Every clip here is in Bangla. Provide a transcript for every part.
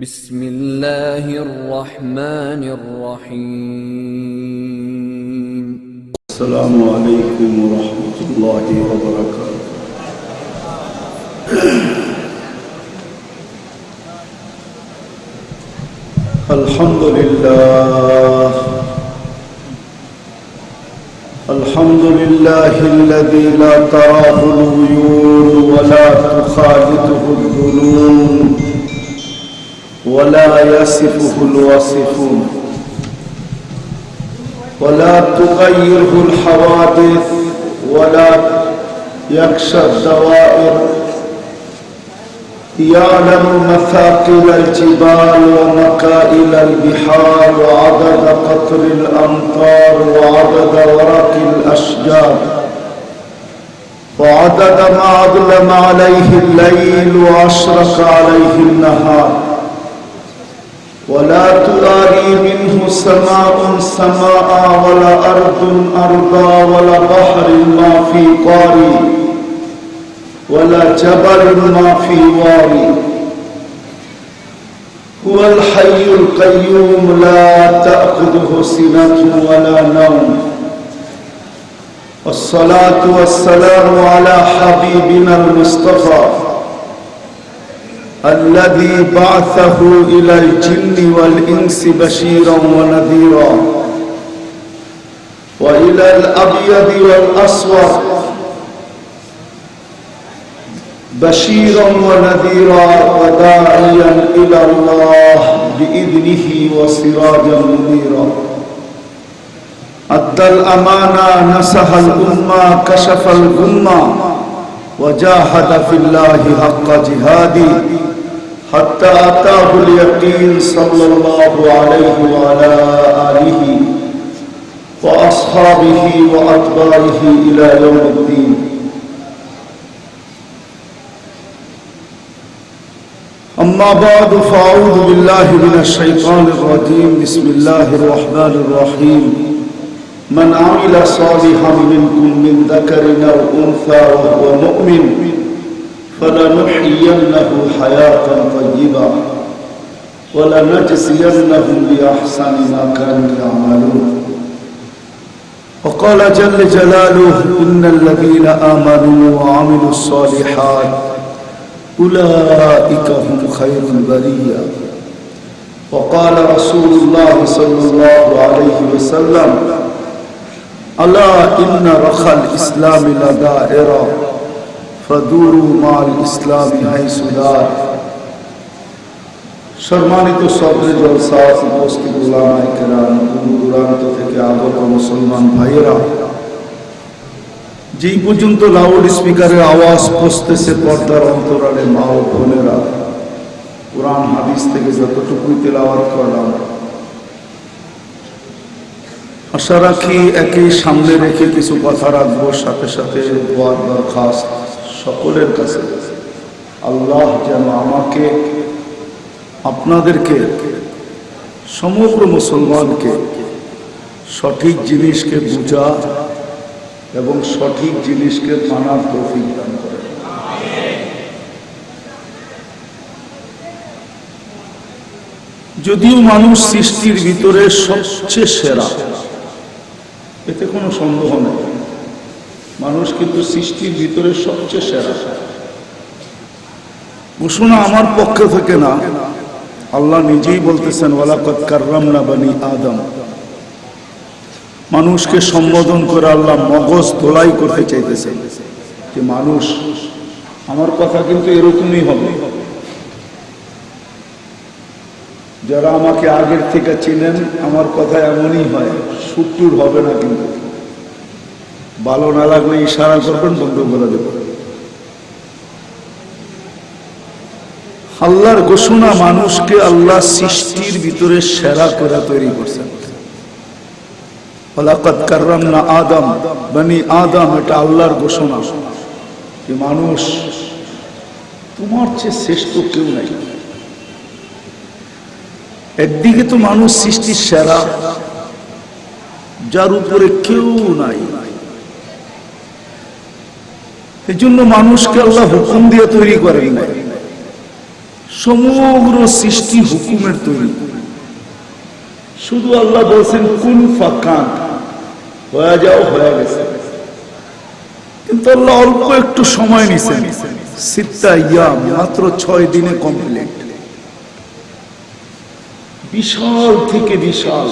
বিসমিল্লাহির রহমানির রহিম। আসসালামু আলাইকুম ওয়া রাহমাতুল্লাহি ওয়া বারাকাতুহু। আলহামদুলিল্লাহিল্লাযী লা তারাহুল উয়ুন ওয়া লা তুখালিতুহুল দুনুন ওয়া লা ইয়াসিফুহুল ওয়াসিফুন ولا تغيره الحوادث ولا يخشى الدوائر يعلم مثاقل الجبال ومكائل البحار وعدد قطر الأمطار وعدد ورق الأشجار وعدد ما أظلم عليه الليل وأشرق عليه النهار ولا تداري منه سماء سماء ولا أرض أرضا ولا بحر ما في قاري ولا جبل ما في واري هو الحي القيوم لا تأخذه سنة ولا نوم والصلاة والسلام على حبيبنا المصطفى الذي بعثه إلى الجن والإنس بشيرا ونذيرا وإلى الأبيض والأسود بشيرا ونذيرا وداعيا إلى الله بإذنه وسراجا منيرا أدى الأمانة نصح الأمة كشف الغمة وجاهد في الله حق جهاده حتى أتاه اليقين صلى الله عليه وعلى آله وأصحابه وأتباعه إلى يوم الدين. أما بعد فأعوذ بالله من الشيطان الرجيم. بسم الله الرحمن الرحيم. من عمل صالحا منكم من ذكر أو أنثى وهو مؤمن فلنحيينه حياة طيبة ولنجزينهم بأحسن ما كانوا يعملون. وقال جل جلاله إن الذين آمنوا وعملوا الصالحات أولئك هم خير البرية. وقال رسول الله صلى الله عليه وسلم ألا إن رخى الإسلام لدائرة فدوروا مع الإسلام حيث دار. সম্মানিত সদরে জলসা উপস্থিত উলামায়ে কেরাম, দূর দূরান্ত থেকে আগত মুসলমান ভাইয়েরা, যেই পর্যন্ত লাউড স্পিকারের আওয়াজ পৌঁছতেছে পর্দার অন্তরালে মা ও বোনেরা, কুরআন হাদিস থেকে যতটুকুই তেলাওয়াত করলাম আশা রাখি একই সামনে রেখে কিছু কথা রাখবো, সাথে সাথে দোয়ার দরখাস্ত সকলের কাছে। আল্লাহ যেন আমাকে, আপনাদেরকে, সমগ্র মুসলমানকে সঠিক জিনিসকে বুঝা এবং সঠিক জিনিসকে মানার তৌফিক দান করে। যদিও মানুষ সৃষ্টির ভিতরে সবচেয়ে সেরা, এতে কোনো সন্দেহ নেই, মানুষ কিন্তু সৃষ্টির ভিতরে সবচেয়ে সেরা। ঘোষণা আমার পক্ষ থেকে না, আল্লাহ নিজেই বলতেছেন ওয়ালাকাদ কাররামনা বনি আদম। মানুষকে সম্বোধন করে আল্লাহ মগজ ধোলাই করতে চাইতেছেন যে মানুষ, আমার কথা কিন্তু এরকমই হবে। যারা আমাকে আগের থেকে চিনেন, আমার কথা এমনই হয়, সুট্টুর হবে না। কিন্তু ভালো না লাগলে ইশারা করবেন, বন্ধ করে দেবেন। আল্লাহর ঘোষণা, মানুষকে আল্লাহ সৃষ্টির ভিতরে সেরা করে তৈরি করছেন। ওয়ালাকাদ কাররামনা আদম বনি আদম, এটা আল্লাহর ঘোষণা যে মানুষ, তোমার চেয়ে শ্রেষ্ঠ কেউ নাই। একদিকে তো মানুষ সৃষ্টির সেরা, যার উপরে কেউ নাই। এই জন্য মানুষকে আল্লাহ হুকুম দিয়ে তৈরি করেন নাই, সমগ্র সৃষ্টি হুকুমের তৈরি। শুধু আল্লাহ বলছেন কুন ফাকান, হয়ে যাও, হয়ে গেছে। কিন্তু আল্লাহ অল্প একটু সময় নিছেন, সিত্তা ইয়াম, মাত্র 6 দিনে কমপ্লিট। বিশাল থেকে বিশাল,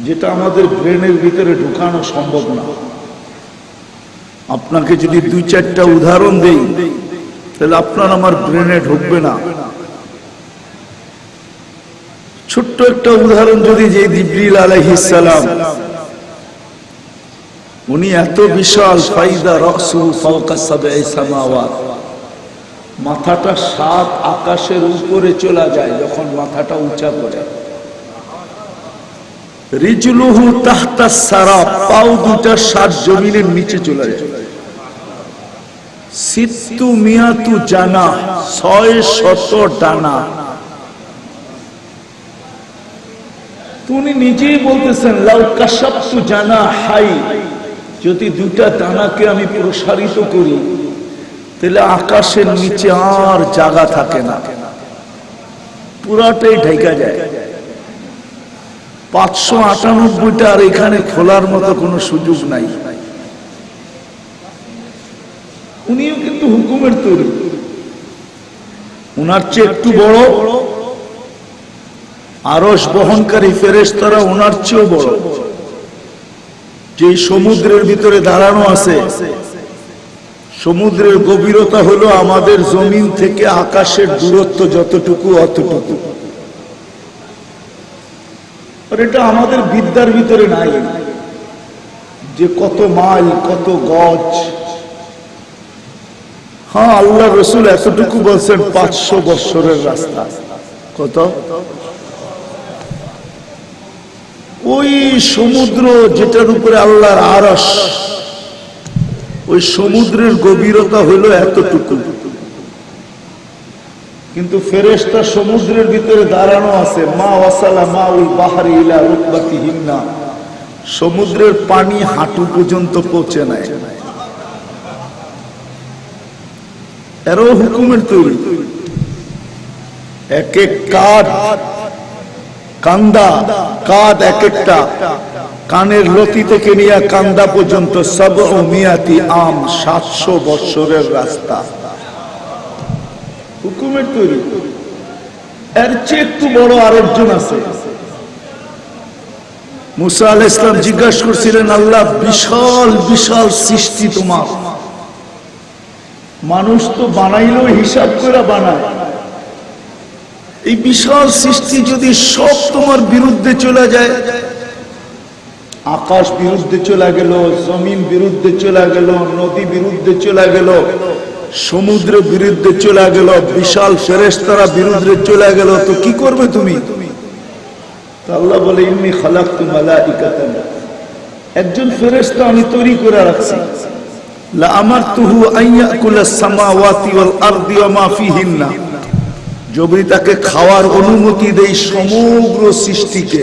যেটা আমাদের ব্রেনের ভিতরে ঢুকানো সম্ভব না। আপনাকে যদি 2-4টা উদাহরণ দেই, তাহলে আপনার আমার ব্রেনে ঢুকবে না। ছোট্ট একটা উদাহরণ যদি, যে জিবরিল আলাইহিস সালাম, উনি এত বিশাল, ফাইদা রাসু ফাওকা সাবঈ সামাওয়াত, মাথাটা 7 আকাশের উপরে চলে যায় যখন মাথাটা উঁচা করে। রিজলুহু তাহতা সারা, পাও দুটা 7 জমিনের নিচে চলে যায়। সিত্তু মিয়াতু জানা, 600 ডানা। তুমি নিজেই বলতেছেন লাউ কাশাফতু জানা হাই, যদি 2টা দানাকে আমি প্রসারিত করি, তাহলে আকাশের নিচে আর জায়গা থাকে না, পুরাটাই ঢেকে যায়। 598টা, আর এখানে খোলার মতো কোনো সুযোগ নাই। উনিও কিন্তু হুকুমের তৈরি। উনার চেয়ে একটু বড় আরশ বহনকারী ফেরেশতারা, ওনার চেয়েও বড়। যে সমুদ্রের ভিতরে দাঁড়ানো আছে, সমুদ্রের গভীরতা হলো আমাদের জমিন থেকে আকাশের দূরত্ব যতটুকু অতটুকু। আর এটা আমাদের বিদ্যার ভিতরে নাই, যে কত মাইল, কত গজ। হ্যাঁ, আল্লাহ রসুল এতটুকু বলছেন, 500 বছরের রাস্তা। কত? ওই সমুদ্র যেটার উপরে আল্লাহর আরশ, ওই সমুদ্রের গভীরতা হলো এতটুকু। কিন্তু ফেরেশতা সমুদ্রের ভিতরে দাঁড়ানো আছে, মা ওয়াসালা মাউল বাহরি ইলা রুকবাতিহিন্না, সমুদ্রের পানি হাঁটু পর্যন্ত পৌঁছে নাই। এরও হুকুমের তৈরি। এক এক কাঁধ, কান্দা, কাঁধ এক একটা, কানের লতি থেকে নিয়ে কান্দা পর্যন্ত 700 আম, 700 বছরের রাস্তা। হুকুমের তৈরি। এর চেয়ে একটু বড় আরেকজন আছে। মুসা আলাইহিস সালাম জিজ্ঞাসা করছিলেন, আল্লাহ, বিশাল বিশাল সৃষ্টি তোমার, মানুষ তো বানাইলেও হিসাব করে বানায়, এই বিশাল সৃষ্টি যদি সব তোমার বিরুদ্ধে চলে যায়, আকাশ বিরুদ্ধে চলে গেল, জমিন বিরুদ্ধে চলে গেল, নদী বিরুদ্ধে চলে গেল, সমুদ্র বিরুদ্ধে চলে গেল, বিশাল ফেরেশতারা বিরুদ্ধে চলে গেল, তো কি করবে তুমি? আল্লাহ বলে, ইন্নী খালাকতু মালাইকাতান, একজন ফেরেশতা আমি তৈরি করে রাখছি, লা আমারতুহু আন ইয়াকুলাস সামাওয়াতি ওয়াল আরদি ওয়া মা ফিহিন্না, যদি তাকে খাওয়ার অনুমতি দেই সমগ্র সৃষ্টিকে,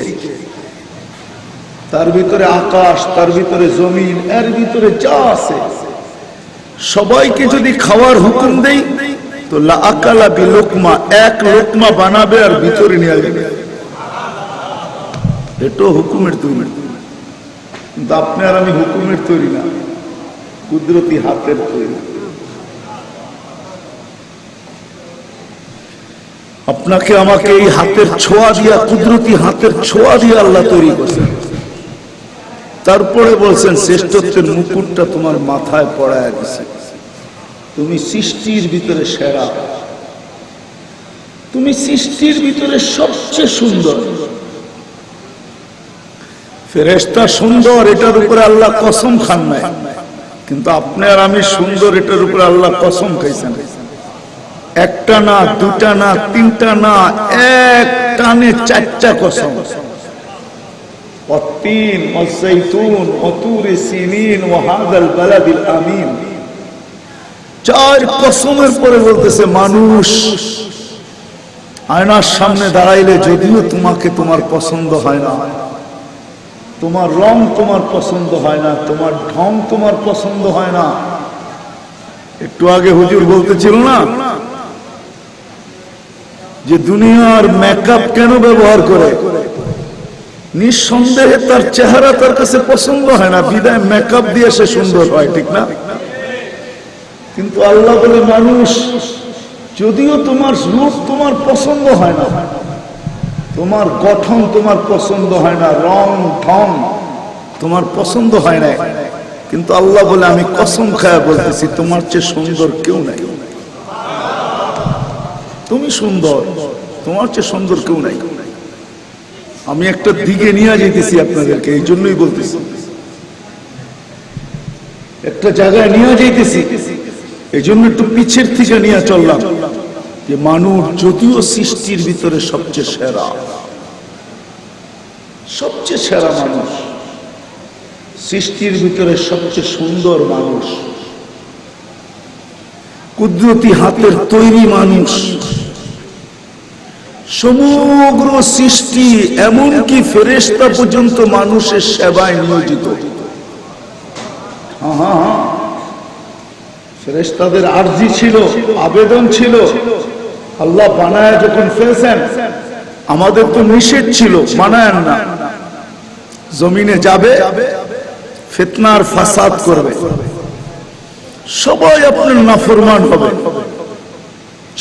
তার ভিতরে আকাশ, তার ভিতরে জমিন, এর ভিতরে যা আছে সবাইকে যদি খাওয়ার হুকুম দেই, তো লা আকালা বিলুকমা, এক লোকমা বানাবে আর ভিতরে নিয়ে যাবে। এটা হুকুমের তৈরি। কিন্তু আপনি আর আমি হুকুমের তৈরি না, কুদরতি হাতের তৈরি। আপনাকে আমাকে এই হাতের ছোঁয়া দিয়া, কুদরতি হাতের ছোঁয়া দিয়ে আল্লাহ তৈরি করছেন। তারপরে বলছেন, শ্রেষ্ঠত্বের মুকুটটা তোমার মাথায় পড়ায় দিছে, তুমি সৃষ্টির ভিতরে সেরা, তুমি সৃষ্টির ভিতরে সবচেয়ে সুন্দর। ফেরেশতা সুন্দর, এটার উপরে আল্লাহ কসম খান নাই, কিন্তু আপনি আর আমি সুন্দর, এটার উপরে আল্লাহ কসম খাইছেন। একটা না, দুটা না, তিনটা না, এক টানে 4টা কসম। والتين والزيتون وطور سينين وهذا البلد الامين, 4 কসমের পরে বলতেছে, মানুষ আয়নার সামনে দাঁড়াইলে যদিও তোমাকে তোমার পছন্দ হয় না, তোমার রং তোমার পছন্দ হয় না, তোমার ঢং তোমার পছন্দ হয় না, একটু আগে হুজুর বলতেছিল না, যে দুনিয়ার মেকআপ কেন ব্যবহার করে? নিঃসন্দেহে তার চেহারা তার কাছে পছন্দ হয় না, বিদায় মেকআপ দিয়ে সে সুন্দর হয়, ঠিক না? কিন্তু আল্লাহ বলে, মানুষ যদিও তোমার রূপ তোমার পছন্দ হয় না, তোমার গঠন তোমার পছন্দ হয় না, রং ঢং তোমার পছন্দ হয় না, কিন্তু আল্লাহ বলে, আমি কসম খায়া বলতেছি, তোমার চেয়ে সুন্দর কেউ নাই। তুমি সুন্দর, তোমার চেয়ে সুন্দর কেউ নাই। আমি একটা দিকে নিয়ে যেতেছি আপনাদেরকে, এই জন্যই বলতেছি, একটা জায়গায় নিয়ে যেতেছি, এই জন্য একটু পিছের থেকে নিয়ে চললাম, যে মানুষ যদিও সৃষ্টির ভিতরে সবচেয়ে সেরা, সবচেয়ে সেরা মানুষ, সৃষ্টির ভিতরে সবচেয়ে সুন্দর মানুষ, কুদরতি হাতের তৈরি মানুষ, সমগ্র সৃষ্টি এমনকি ফেরেশতা পর্যন্ত মানুষের সেবায় নিয়োজিত। ফেরেশতাদের আরজি ছিল, আবেদন ছিল, আল্লাহ বানায় যখন ফেলছেন, আমাদের তো নিষেধ ছিল বানায় না, জমিনে যাবে ফিতনার ফাসাদ করবে, সবাই আপনার নাফরমান হবে,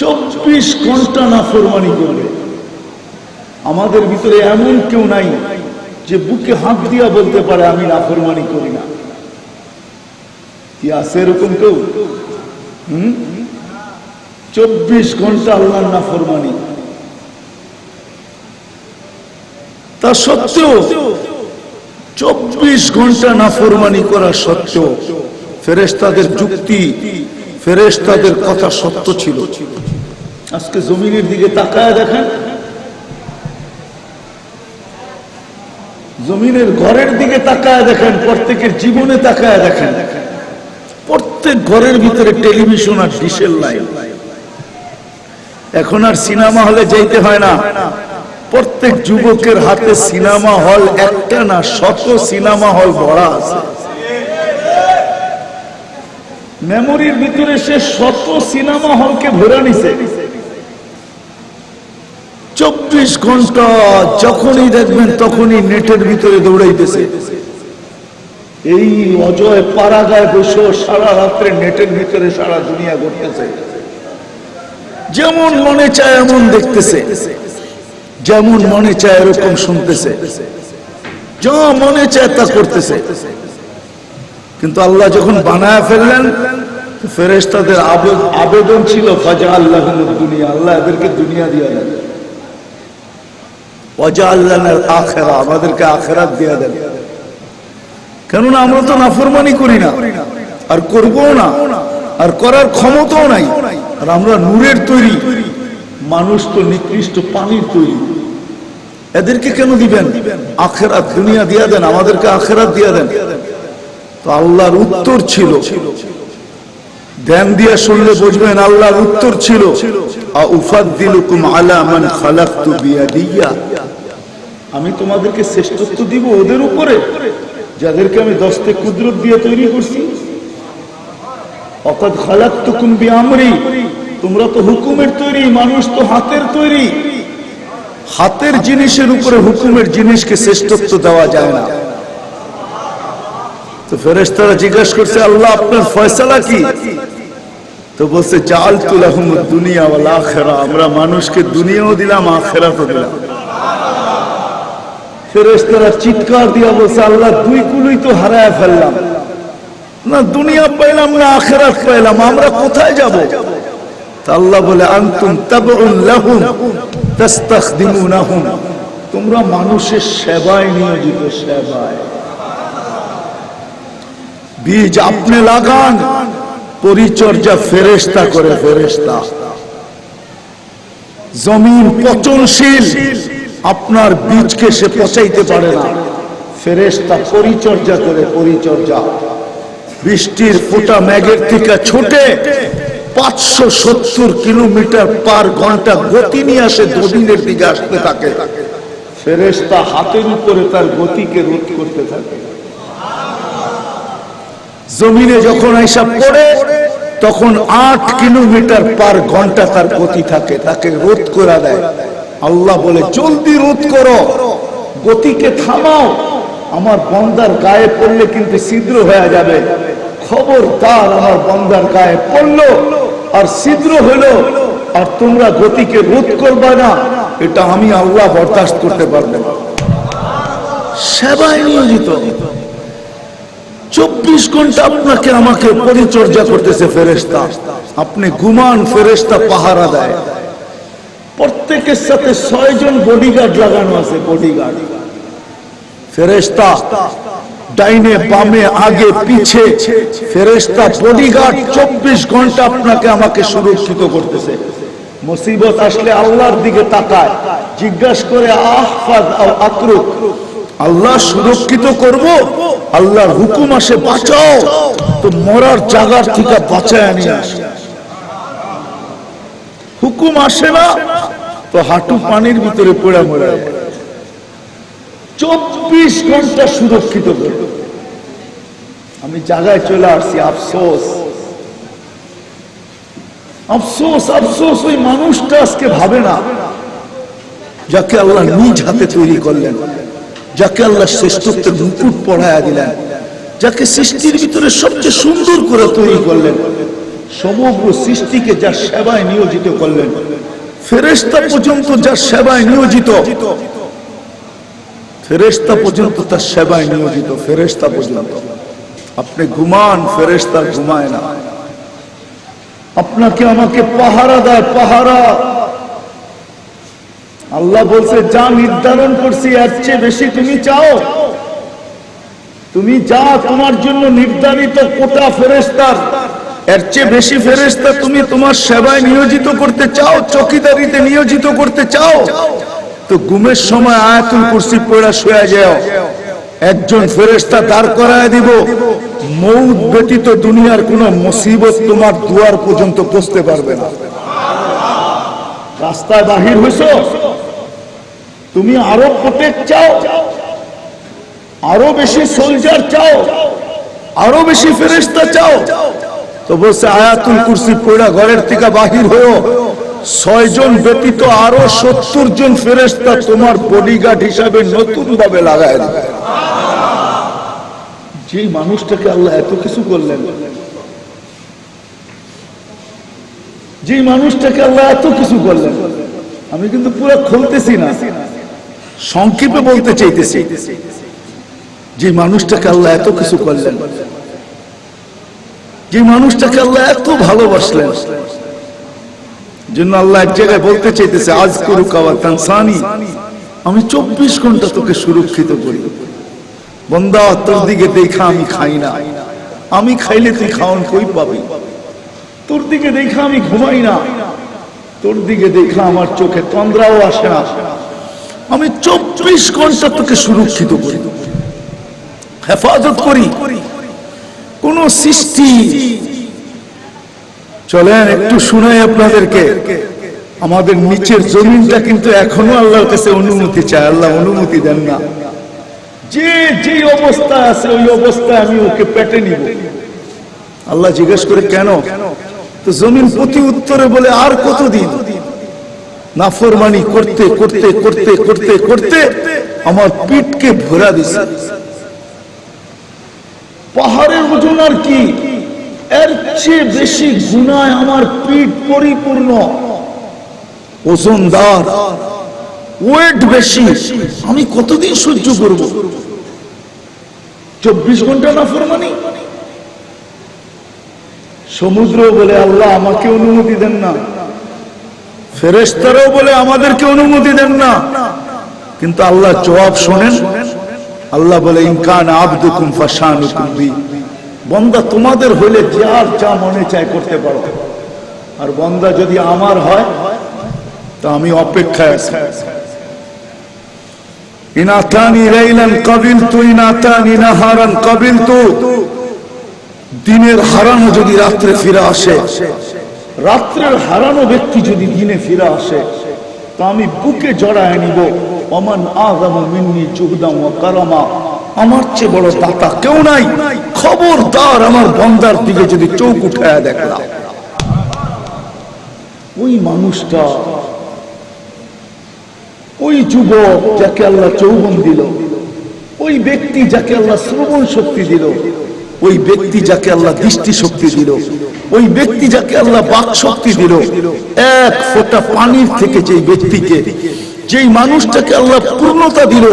24 ঘন্টা নাফরমানি করবে। আমাদের ভিতরে এমন কেউ নাই যে বুকে হাত দিয়া বলতে পারে আমি নাফরমানি করি না। কি আছে এরকম কেউ? 24 ঘন্টা আল্লাহর নাফরমানি। তা সত্ত্বেও 24 ঘন্টা নাফরমানি করা সত্ত্বেও ফেরেশতাদের যুক্তি, ফেরেশতাদের কথা সত্য ছিল। আজকে জমিনের দিকে তাকায় দেখেন, জমিনের ঘরের দিকে তাকায় দেখেন, প্রত্যেকের জীবনে তাকায় দেখেন, প্রত্যেক ঘরের ভিতরে টেলিভিশন আর ডিশের লাইন। এখন আর সিনেমা হলে যাইতে হয় না, প্রত্যেক যুবকের হাতে সিনেমা হল একটা না, শত সিনেমা হল ভরা আছে। মেমোরির ভিতরে সে শত সিনেমা হলকে ভরা নিছে। 24 ঘন্টা যখনই দেখবেন তখনই নেটের ভিতরে দৌড়াইতেছে। এই অজয় পাড়াগায় বসে সারা রাত্রে নেটের ভিতরে সারা দুনিয়া ঘুরতেছে, যেমন মনে চায় এমন দেখতেছে, যেমন মনে চায় এরকম শুনতেছে, যা মনে চায় তা করতেছে। কিন্তু আল্লাহ যখন বানায় ফেললেন, ফেরেশতাদের আবেদন ছিল ফাজআল লাহুমুদ দুনিয়া, আল্লাহ এদেরকে দুনিয়া দিয়ে দেন, ওয়াজআল লানাল আখিরা, আমাদেরকে আখিরাত দিয়ে দেন। কেননা আমরা তো নাফরমানি করি না, আর করবও না, আর করার ক্ষমতাও নাই। আর আমরা নূরের তৈরি, মানুষ তো নিকৃষ্ট পানির তৈরি, এদেরকে কেন দিবেন? আখিরাত দুনিয়া দিয়ে দেন, আমাদেরকে আখিরাত দিয়ে দেন। তো আল্লাহর উত্তর ছিল, ধ্যান দিয়ে শুনলে বুঝবেন, আল্লাহর উত্তর ছিল আউফাদ্দিলুকুম আলা মান খালাকতু বিয়াদিয়া, আমি তোমাদেরকে শ্রেষ্ঠত্ব দিব ওদের উপরে যাদেরকে আমি দস্তে কুদরত দিয়ে তৈরি করছি। ওয়াকাদ খালাকতুকুম বিআমরি, তোমরা তো হুকুমের তৈরি, মানুষ তো হাতের তৈরি। হাতের জিনিসের উপরে হুকুমের জিনিসকে শ্রেষ্ঠত্ব দেওয়া যায় না। তো ফেরেশতারা জিজ্ঞাসা করছে, আল্লাহ আপনার ফয়সালা কি? তো বলছে জাআলতু লাহুমুদ দুনিয়া ওয়াল আখিরা, আমরা মানুষকে দুনিয়াও দিলাম আখিরাতও দিলাম। ফেরেশতারা চিৎকার দিয়া বলছে, আল্লাহ দুই কুলই তো হারায় ফেললাম, না দুনিয়া পাইলাম না আখিরাত পাইলাম, আমরা কোথায় যাব? তা আল্লাহ বলে আনতুম তাবউন লাহুম তাস্তাখদিমুনাহুম, তোমরা মানুষের সেবায় নিয়োজিত, সেবায়। বীজ আপনি লাগান, পরিচর্যা ফেরেশতা করে, ফেরেশতা। জমিন পচনশীল, আপনার বীজকে সে পচাইতে পারে না, ফেরেশতা পরিচর্যা করে, পরিচর্যা। বৃষ্টির ফোঁটা মেঘের থেকে ছুটে 570 কিলোমিটার পার ঘন্টা গতি নিয়ে আসে, জমিনের দিকে আসতে থাকে, ফেরেশতা হাতের উপরে তার গতিকে রোধ করতে থাকে। জমিনে যখন আইসা পড়ে তখন 8 কিলোমিটার পার ঘন্টা তার গতি থাকে, তাকে রোধ করে দেয়। আল্লাহ বলে জলদি রোধ করো, গতিকে থামাও, আমার বান্দার গায়ে পড়লে কিন্তু ছিদ্র হয়ে যাবে। খবরদার, আমার বান্দার গায়ে পড়লো আর ছিদ্র হলো আর তোমরা গতিকে রোধ করবে না, এটা আমি আল্লাহ বরদাস্ত করতে পারবো না। সেবায় নিয়োজিত 24 ঘন্টা আপনাকে আমাকে পরিচর্যা করতেছে ফেরেশতা। আপনি ঘুমান, ফেরেশতা পাহারা দেয়। প্রত্যেকের সাথে 6 জন বডিগার্ড লাগানো আছে। বডিগার্ড ফেরেশতা ডাইনে বামে আগে পিছে, ফেরেশতা বডিগার্ড 24 ঘন্টা আপনাকে আমাকে সুরক্ষিত করতেছে। মুসিবত আসলে আল্লাহর দিকে তাকায়, জিজ্ঞাসা করে আহফাজ আও আতরুক, আল্লাহ সুরক্ষিত করব, আল্লাহর হুকুম আসে বাঁচাও, তো মরার জায়গার থেকে বাঁচায় নিয়ে আসে। হুকুম আসে না তো হাঁটু পানির ভিতরে পড়ে মরে যায়। 24 ঘন্টা সুরক্ষিত করব। আমি জায়গায় চলে আসছি। আফসোস, আফসোস, আফসোস, ওই মানুষটা আজকে ভাবে না যাকে আল্লাহ নিজ হাতে তৈরি করলেন, যাকে আল্লাহ শ্রেষ্ঠত্বের মুকুট পড়ায়া দিলেন, যাকে সৃষ্টির ভিতরে সবচেয়ে সুন্দর করে তৈরি করলেন, সমগ্র সৃষ্টিকে যার সেবায় নিয়োজিত করলেন, ফেরেশতা পর্যন্ত যার সেবায় নিয়োজিত, ফেরেশতা পর্যন্ত তার সেবায় নিয়োজিত, ফেরেশতা পর্যন্ত। আপনি ঘুমান, ফেরেশতা ঘুমায় না। আপনাকে আমাকে পাহারা দেয়, পাহারা। আল্লাহ বলছে যা নির্ধারণ করছি এর চেয়ে বেশি তুমি চাও, তুমি যা তোমার জন্য নির্ধারিত কোটা ফেরেশতার, এর চেয়ে বেশি ফেরেশতা তুমি তোমার সেবায় নিয়োজিত করতে চাও, চৌকিদারিতে নিয়োজিত করতে চাও, তো ঘুমের সময় আয়াতুল কুরসি পড়া শুয়ে যাও। একজন ফেরেশতা দাঁড় করায় দিব, মউত ব্যতীত দুনিয়ার কোন মুসিবত তোমার দুয়ার পর্যন্ত পৌঁছতে পারবে না। রাস্তায় বাহির হইছো, তুমি আরো প্রোটেক্ট চাও, আরো বেশি সোলজার চাও, আরো বেশি ফেরেশতা চাও, তো বলছে আয়াতুল কুরসি পড়া ঘরের থেকে বাহির হয়েও 6 জন ব্যতীত আরো 70 জন ফেরেশতা তোমার বডিগার্ড হিসাবে নতুন ভাবে লাগায় দেবে। যে মানুষটাকে আল্লাহ এত কিছু করলেন, যে মানুষটাকে আল্লাহ এত কিছু করলেন, আমি কিন্তু পুরো খুলতেছি না, সংক্ষেপে বলতে চাইতেছি। যে মানুষটাকে আল্লাহ এত কিছু করলেন, যে মানুষটাকে আল্লাহ এত ভালোবাসলেন, জন্য আল্লাহ এক জায়গায় বলতে চাইতেছে আযকুরুকা ওয়া তানসানি, আমি 24 ঘন্টা তোকে সুরক্ষিত করি। বান্দা তোর দিকে দেখা আমি খাই না, আমি খাইলে তুই খাওয়ান কই পাবি? তোর দিকে দেখা আমি ঘুমাই না, তোর দিকে দেখা আমার চোখে তন্দ্রাও আসে না, আমি 24 ঘন্টা তোকে সুরক্ষিত করি, হেফাজত করি। কোন সৃষ্টি, চলেন একটু শুনাই আপনাদেরকে, আমাদের নিচের জমিনটা কিন্তু এখনো আল্লাহর কাছে অনুমতি চায়, আল্লাহ অনুমতি দেন না। যে যে অবস্থা আছে ওই অবস্থায় আমি ওকে পেটে নিব। আল্লাহ জিজ্ঞেস করে কেন? তো জমিন প্রতি উত্তরে বলে আর কতদিন? নাফরমানি করতে করতে করতে করতে করতে আমার পিঠকে ভরা দিছে। পাহাড়ের ওজন আর কি, এর চেয়ে বেশি গুনায় আমার পিঠ পরিপূর্ণ, ওজনদার, ওয়েট বেশি, আমি কতদিন সহ্য করব? 24 ঘন্টা নাফরমানি। সমুদ্র বলে আল্লাহ আমাকে অনুমতি দেন না, ফেরেশতারাও বলে আমাদেরকে অনুমতি দেন না, কিন্তু আল্লাহ জবাব শোনেন। আল্লাহ বলে ইনকান আবদুকুম ফাশানুকুম বি, বান্দা তোমাদের হইলে যার যা মনে চায় করতে পারো, আর বান্দা যদি আমার হয় তো আমি অপেক্ষায় আছি। ইনাতানি লাইলান কাবিলতু ইনাতানি নাহারান কাবিলতু, দিনের হারানো যদি রাত্রে ফিরে আসে, রাত্রের হারানো ব্যক্তি যদি দিনে ফিরে আসে, তা আমি বুকে জড়ায় নিব। ওমান আযামু মিন্নি জুহদাম ওয়া কারামা, আমার চেয়ে বড় দাতা কেউ নাই। খবরদার আমার বান্দার দিকে যদি চোখ উঠায় দেখলাম, ওই মানুষটা, ওই যুবক যাকে আল্লাহ যৌবন দিল, ওই ব্যক্তি যাকে আল্লাহ শ্রবণ শক্তি দিল, ওই ব্যক্তি যাকে আল্লাহ দৃষ্টি শক্তি দিল, ওই ব্যক্তি যাকে আল্লাহ বাক শক্তি দিল, এক ফোঁটা পানির থেকে যেই ব্যক্তিকে, যেই মানুষটাকে আল্লাহ পূর্ণতা দিল,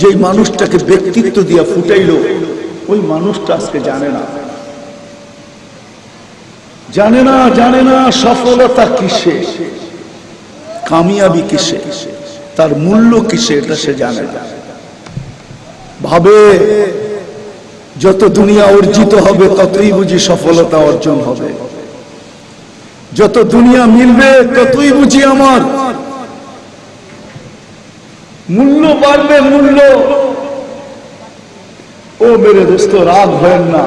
যেই মানুষটাকে ব্যক্তিত্ব দিয়া ফুটাইল, ওই মানুষটা আজকে জানে না, জানে না, জানে না সফলতা কিসে, কামিয়াবি কিসে, তার মূল্য কিসে, এটা সে জানে না। ভাবে যত দুনিয়া অর্জিত হবে ততই বুঝি সফলতা অর্জন হবে, যত দুনিয়া মিলবে ততই বুঝি আমার মূল্য বাড়বে, মূল্য। ও মেরে দোস্ত, রাগ হয় না।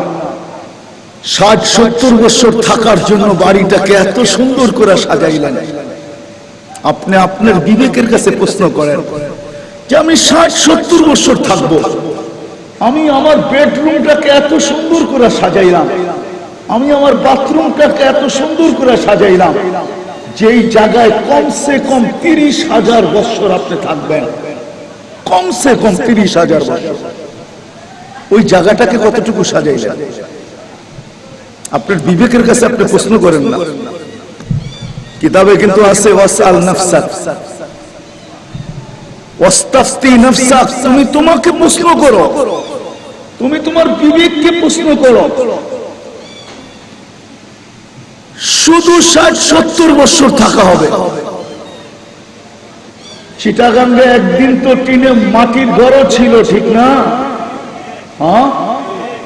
60-70 বছর থাকার জন্য বাড়িটাকে এত সুন্দর করে সাজাইলেন। আপনি আপনার বিবেকের কাছে প্রশ্ন করেন যে আমি 60-70 বছর থাকবো, আমি আমার বেডরুমটাকে এত সুন্দর করে সাজাইলাম, আমি আমার বাথরুমটাকে এত সুন্দর করে সাজাইলাম, যেই জায়গায় কমসে কম 30,000 বছর আপনি থাকবেন, কমসে কম 30,000 বছর, ওই জায়গাটাকে কতটুকু সাজাইলেন? আপনার বিবেকের কাছে আপনি প্রশ্ন করেন না। কিতাবে কিন্তু আছে ওয়াসআল নাফসাক ওয়াস্তাফতি নাফসাক, তুমি তোমাকে প্রশ্ন করো, তুমি তোমার বিবেককে প্রশ্ন করো। শুধু 60-70 বছর থাকা হবে। চিটাগাঙ্গে একদিন তো টিনে মাটির ঘরও ছিল, ঠিক না? হ্যাঁ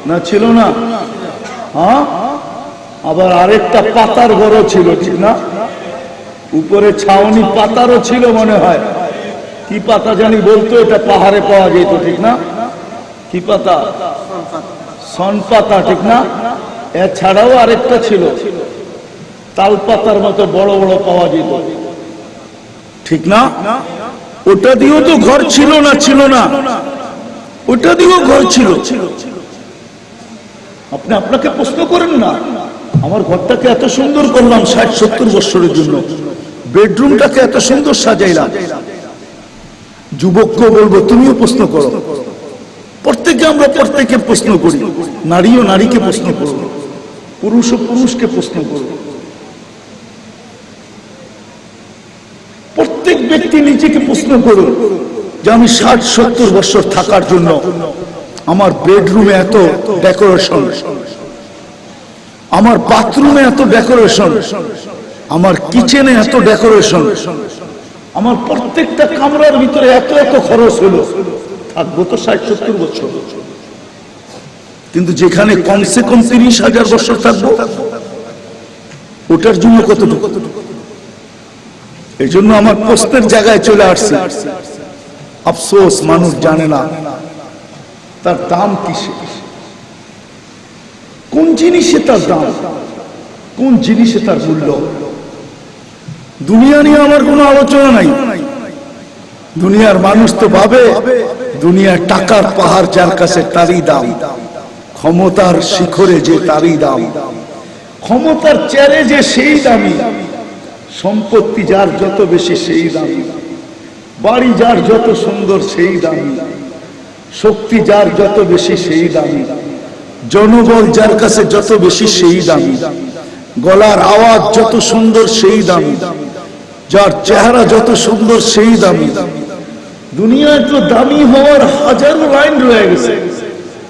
না, ছিল না? হ্যাঁ, আবার আরেকটা পাতার ঘরও ছিল, ঠিক না? উপরে ছাউনি পাতারও ছিল মনে হয়। কি পাতা জানি বলতো, এটা পাহাড়ে পাওয়া যেত, ঠিক না? কি পাতা? সন পাতা, ঠিক না? এছাড়াও আরেকটা ছিল, তাল পাতার মতো বড় বড় পাওয়া যেত, ঠিক না? ওটা দিয়েও তো ঘর ছিল না, ছিল না? ওটা দিয়েও ঘর ছিল। আপনি আপনাকে প্রশ্ন করেন না, আমার ঘরটাকে এত সুন্দর করলাম 60-70 বছরের জন্য, বেডরুমটাকে এত সুন্দর সাজাইলাম। যুবককে বলবো তুমিও প্রশ্ন করো। প্রত্যেকে আমরা প্রত্যেকে প্রশ্ন করি, নারীও নারীকে প্রশ্ন করব, পুরুষও পুরুষকে প্রশ্ন করব। প্রত্যেক ব্যক্তি নিজেকে প্রশ্ন করুন যে আমি 60-70 বছর থাকার জন্য আমার বেডরুমে এত ডেকোরেশন, আমার বাথরুমে এত ডেকোরেশন, আমার কিচেনে এত ডেকোরেশন, আমার প্রত্যেকটা কামরার ভিতরে এত এত খরচ হলো, থাকবো তো 60-70 বছর। কিন্তু যেখানে কমসে কম 30,000 বছর থাকবো, ওটার জন্য কতটুকু? এই জন্য আমার প্রশ্নের জায়গায় চলে আসছে। আফসোস, মানুষ জানে না তার দাম কিসে, কোন জিনিসে তার দাম, কোন জিনিসে তার মূল্য। দুনিয়া নিয়ে আমার কোনো আলোচনা নাই। দুনিয়ার মানুষ তো ভাবে দুনিয়ার টাকার পাহাড় যার কাছে তারই দাম, ক্ষমতার শিখরে যে তারই দাম, ক্ষমতার চেয়ারে যে সেই দামি, সম্পত্তি যার যত বেশি সেই দামি, বাড়ি যার যত সুন্দর সেই দামি, শক্তি যার যত বেশি সেই দামি, জনবল যার কাছে যত বেশি সেই দামি, গলার আওয়াজ যত সুন্দর সেই দামি, যার চেহারা যত সুন্দর সেই দামি। দুনিয়ায় তো দামি হওয়ার হাজারো লাইন রয়ে গেছে,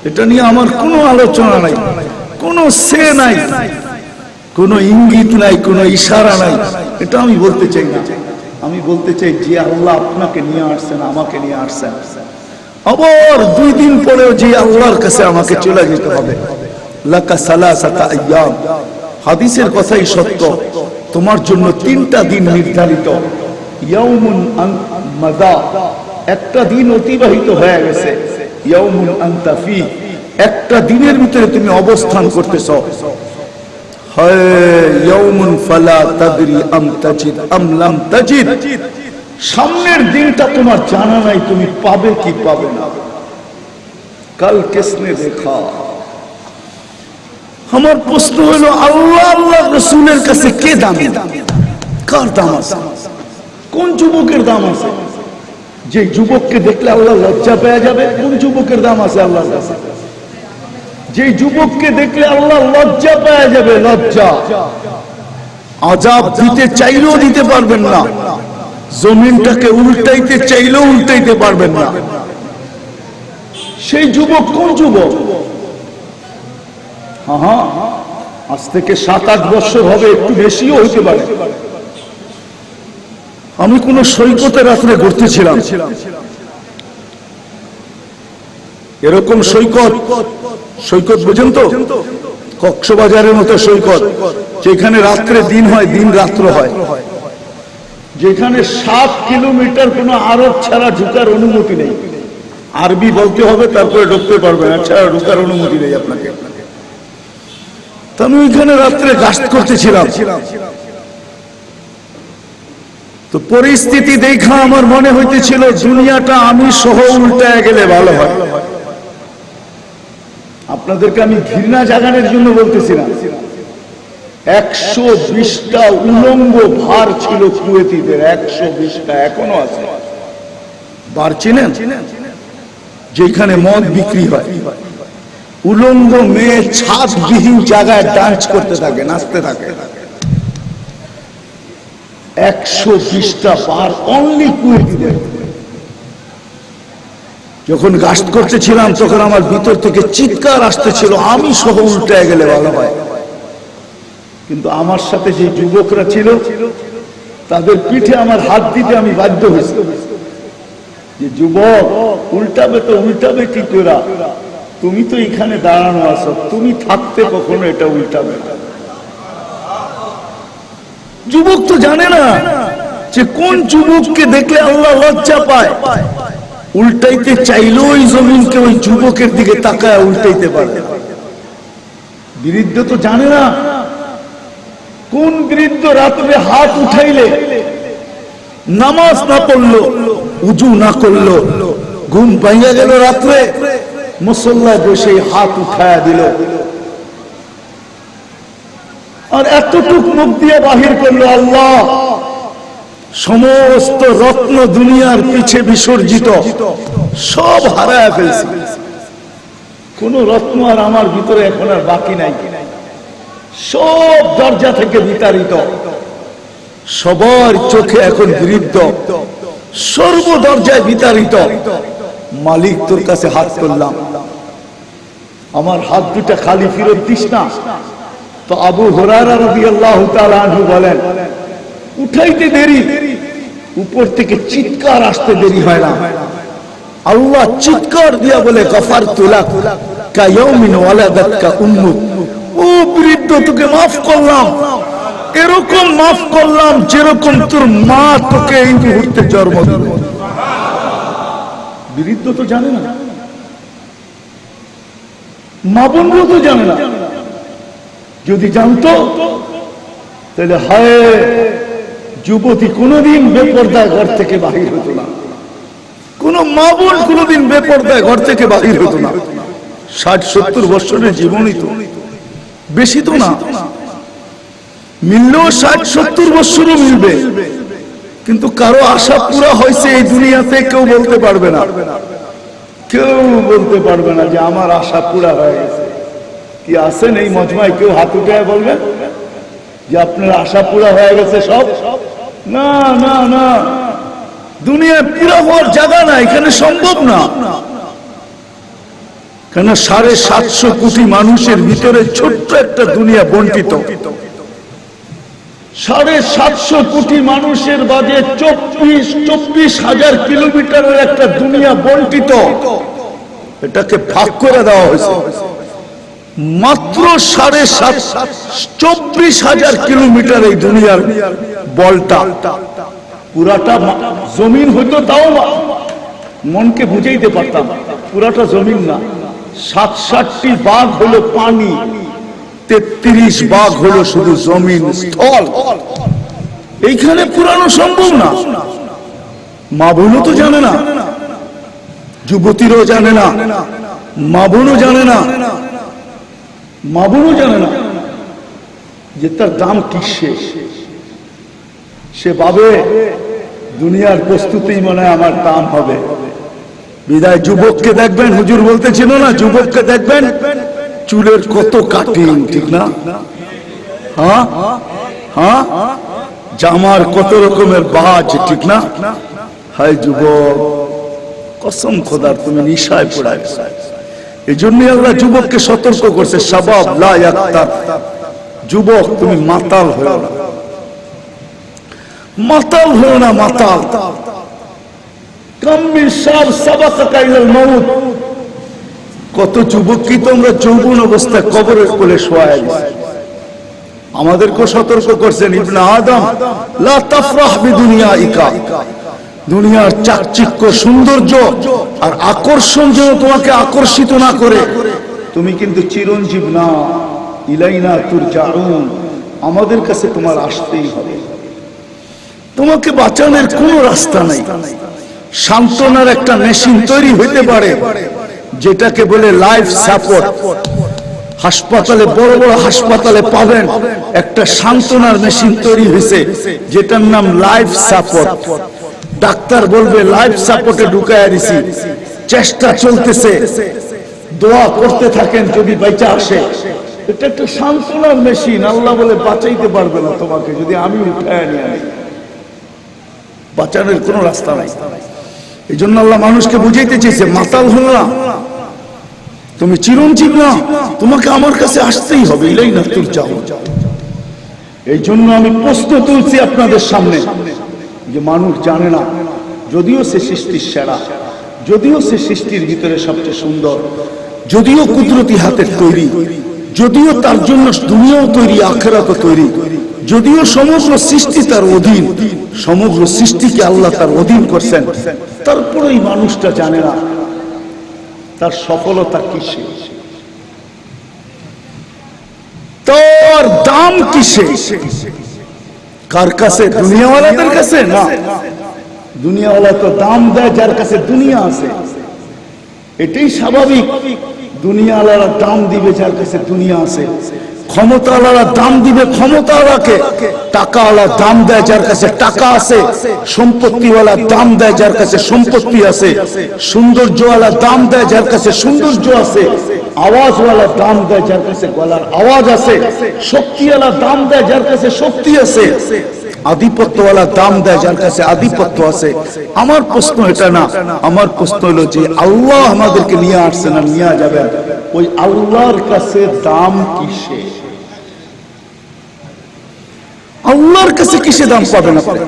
এটা নিয়ে আমার কোনো আলোচনা নাই, কোনো সে নাই, কোনো ইঙ্গিত নাই, কোনো ইশারা নাই। এটা আমি বলতে চাই না। আমি বলতে চাই যে আল্লাহ আপনাকে নিয়ে আসছেন, আমাকে নিয়ে আসছেন, আবার 2 দিন পরেও যে আল্লাহর কাছে আমাকে চলে যেতে হবে। লাকা সালাসাতা আইয়াম, হাদিসের কথাই সত্য, তোমার জন্য 3টা দিন নির্ধারিত। ইয়াউমুন মাদা, একটা দিন অতিবাহিত হয়ে গেছে। ইয়াউমুন আনতা ফি, একটা দিনের ভিতরে তুমি অবস্থান করতেছ। হায় ইয়াউমুন ফালা তাদরি আম তাজিদ আম লাম তাজিদ, সামনের দিনটা তোমার জানা নাই, তুমি পাবে কি পাবে না। कल किसने देखा। আমার প্রশ্ন হলো আল্লাহ আল্লাহ রাসূলের কাছে কে দামি, কার দাম আছে, কোন যুবকের দাম আছে? যে যুবককে দেখলে আল্লাহ লজ্জা পেয়ে যাবে, কোন যুবকের দাম আছে আল্লাহর কাছে? যে যুবককে দেখলে আল্লাহ লজ্জা পেয়ে যাবে, লজ্জা, আযাব দিতে চাইলেও দিতে পারবেন না, জমিনটাকে উল্টাইতে চাইলেও উল্টাইতে পারবেন না, সেই যুবক কোন যুবক? হ্যাঁ, আজ থেকে 7-8 বছর হবে, একটু বেশিও হতে পারে। আমি কোন সৈকতে রাত্রে ঘুরতেছিলাম, এরকম সৈকত, সৈকত বুঝেন তো, কক্সবাজারের মতো সৈকত, যেখানে রাত্রে দিন হয়, দিন রাত্র হয়, যেখানে 7 কিলোমিটার কোন আরব ছাড়া ঢুকার অনুমতি নেই, আরবি বলতে হবে তারপরে ঢুকতে পারবেন, ছাড়া ঢুকার অনুমতি নেই আপনাকে। আমি ওইখানে রাত্রে গাস্ত করতেছিলাম, তো পরিস্থিতি দেখা আমার মনে হইতেছিল দুনিয়াটা আমি সহ উল্টায় গেলে ভালো হয়। আপনাদেরকে আমি ঘৃণা জাগানোর জন্য বলতেছি না, 120টা উলঙ্গ ভার ছিল কুয়েতিদের, 120টা এখনো আছে বার, চিনেন? যেখানে মদ বিক্রি হয়, উলঙ্গ মেয়ে ছাদবিহীন জায়গায় ডান্স করতে থাকে, নাচতে থাকে, 120টা বার অনলি কুয়েতিদের। যখন গাস্ত করতেছিলাম তখন আমার ভিতর থেকে চিৎকার আসতেছিল, আমি সহ উল্টায় গেলে ভালো হয়। কিন্তু আমার সাথে যে যুবকরা ছিল তাদের পিঠে আমার হাত দিতে আমি বাধ্য হয়েছি, যে যুবক উল্টাবে তো উল্টাবে কি তোরা, তুমি তো এখানে দাঁড়ানো আছো, তুমি থাকতে কখনো এটা উল্টাবে না। যুবক তো জানে না যে কোন যুবককে দেখলে আল্লাহ লজ্জা পায়, উল্টাইতে চাইলেও ওই জমিনকে ওই যুবকের দিকে তাকায় উল্টাইতে পারে। বৃদ্ধ তো জানে না কোন বৃদ্ধ রাত্রে হাত উঠাইলে, নামাজ না পড়লো, উজু না করলো, ঘুম ভাঙা গেল রাত্রে, মুসল্লায় বসে হাত উঠায়া দিল, আর এতটুক মুখ দিয়ে বাহির করলো, আল্লাহ সমস্ত রত্ন দুনিয়ার পিছে বিসর্জিত, সব হারায় ফেলছি, কোন রত্ন আর আমার ভিতরে এখন আর বাকি নাই, সব দরজা থেকে বিতাড়িত, সবার চোখে এখন বৃদ্ধ, সর্ব দরজায় বিতাড়িত। মালিক তোর কাছে হাত করলাম, আমার হাত দুটা খালি ফিরত দিস না। তো আবু হুরায়রা রাদিয়াল্লাহু তাআলা আনহু বলেন, উঠাইতে দেরি, উপর থেকে চিৎকার আসতে দেরি হয় না, আল্লাহ চিৎকার দিয়া বলে, গফারতু লাক কায়াউমিন ওয়ালাদাতকা উম্মুক, ও বৃদ্ধ তোকে মাফ করলাম, এরকম মাফ করলাম যেরকম তোর মা তোকে এই মুহূর্তে জন্ম দিল। বৃদ্ধ তো জানে না, মা বোনও তো জানে না, যদি জানতো তাহলে হায় যুবতী কোনদিন বেপরদায় ঘর থেকে বাহির হতো না, কোন মা বোন কোনদিন বেপরদায় ঘর থেকে বাহির হতো না। 60-70 বছরের জীবনই তো, বেশি তো না, মিললেও 60-70 বছরও মিলবে, কিন্তু কারো আশা পুরা হয়েছে এই দুনিয়াতে কেউ বলতে পারবে না, কেউ বলতে পারবে না যে আমার আশা পুরা হয়ে গেছে। কি আছেন এই মজমায় কেউ হাত উঠে বলবেন যে আপনার আশা পুরা হয়ে গেছে সব? না না না, দুনিয়ায় পুরা হওয়ার জায়গা না, এখানে সম্ভব না। কেন 750 কোটি মানুষের ভিতরে ছোট্ট একটা দুনিয়া বন্টিত, 750 কোটি মানুষের বাদে 24,000 কিলোমিটারের একটা দুনিয়া বন্টিত, এটাকে ভাগ করে দেওয়া হয়েছে। মাত্র 24,000 কিলোমিটার এই দুনিয়ার বলটা, পুরাটা জমিন হইতো তাও মনকে বুঝাইতে পারতাম, পুরাটা জমিন না। 67টি ভাগ হলো পানি, 33 ভাগ হলো শুধু জমিন স্থল, এইখানে পুরানো সম্ভব না। মা বোনও তো জানে না, যুবতীরও জানে না, মা বোনও জানে না, মা বোনও জানে না যে তার দাম কিসে। সে ভাবে দুনিয়ার প্রস্তুতিই মনে হয় আমার দাম হবে। বিদায় যুবককে দেখবেন, হুজুর বলতেছিল না, যুবককে দেখবেন চুলের কত কাটিং, ঠিক না? হ্যাঁ হ্যাঁ, জামার কত রকমের বাজ, ঠিক না? হায় যুবক, কসম খোদার তুমি নিশায় পড়ায়। এই জন্য আল্লাহ যুবককে সতর্ক করছে, শাবাব লা ইয়াক্তার, যুবক তুমি মাতাল হও না, মাতাল হও না, মাতাল। কাম মিন শাব সাবাকাকা ইলাল মাউত, কত যুবক কি তোমরা যৌবন অবস্থায় কবরের কোলে শোয়ায় দিছে। আমাদেরকে সতর্ক করছেন ইবনে আদম, লা তাফরাহ বিদুনিয়াইকা, দুনিয়ার চাকচিক্য সৌন্দর্য আর আকর্ষণ যেন তোমাকে আকর্ষিত না করে। তুমি কিন্তু চিরঞ্জীব না, ইলাইনা তুরজাউন, আমাদের কাছে তোমার আসতেই হবে। তোমাকে বাঁচানোর কোনো রাস্তা নাই। সান্ত্বনার একটা মেশিন তৈরি হইতে পারে যেটাকে বলে লাইফ সাপোর্ট। হাসপাতালে, বড় বড় হাসপাতালে পাবেন একটা সান্ত্বনার মেশিন তৈরি হয়েছে যেটার নাম লাইফ সাপোর্ট। ডাক্তার বলবে লাইফ সাপোর্টে ঢুকায় দিছি, চেষ্টা চলতেছে, দোয়া করতে থাকেন যদি বেঁচে আসে। এটা একটা সান্ত্বনার মেশিন। আল্লাহ বলে বাঁচাইতে পারবে না তোমাকে যদি আমি উঠায় নিয়ে আনি, বাঁচানোর কোনো রাস্তা নাই। এই জন্য আল্লাহ মানুষকে বুঝাইতে চেয়েছে, মাতাল হলো না, তুমি চিরঞ্জীব না, তোমাকে আমার কাছে আসতেই হবে, ইলাইনা তুরজাউন। এই জন্য আমি প্রশ্ন তুলছি আপনাদের সামনে যে মানুষ জানে না, যদিও সে সৃষ্টির সেরা, যদিও সে সৃষ্টির ভিতরে সবচেয়ে সুন্দর, যদিও কুদরতি হাতের তৈরি, যদিও তার জন্য দুনিয়াও তৈরি, আখিরাতও তৈরি, যদিও সমগ্র সৃষ্টি তার অধীন, সমগ্র সৃষ্টিকে আল্লাহ তার অধীন করছেন, তারপরে এই মানুষটা জানে না তার সফলতা কিসে, তোর দাম কিসে, কার কাছে? দুনিয়াওয়ালাদের কাছে না। দুনিয়াওয়ালা তো দাম দেয় যার কাছে দুনিয়া আছে, এটাই স্বাভাবিক। দুনিয়াওয়ালারা দাম দিবে যার কাছে দুনিয়া আছে, ক্ষমতাওয়ালারা দাম দিবে ক্ষমতাওয়ালাকে, টাকাওয়ালা দাম দেয় যার কাছে টাকা আছে, সম্পত্তিওয়ালা দাম দেয় যার কাছে সম্পত্তি আছে, সৌন্দর্যওয়ালা দাম দেয় যার কাছে সৌন্দর্য আছে, আওয়াজওয়ালা দাম দেয় যার কাছে গলার আওয়াজ আছে, শক্তিওয়ালা দাম দেয় যার কাছে শক্তি আছে, আধিপত্যওয়ালা দাম দেয় যার কাছে আধিপত্য আছে। আমার প্রশ্ন এটা না, আমার প্রশ্ন হলো যে আল্লাহ আমাদেরকে নিয়ে আসছেন আর নিয়ে যাবেন, ওই আল্লাহর কাছে দাম কিসে? আল্লাহর কাছে কিসে দাম পাবেন আপনি?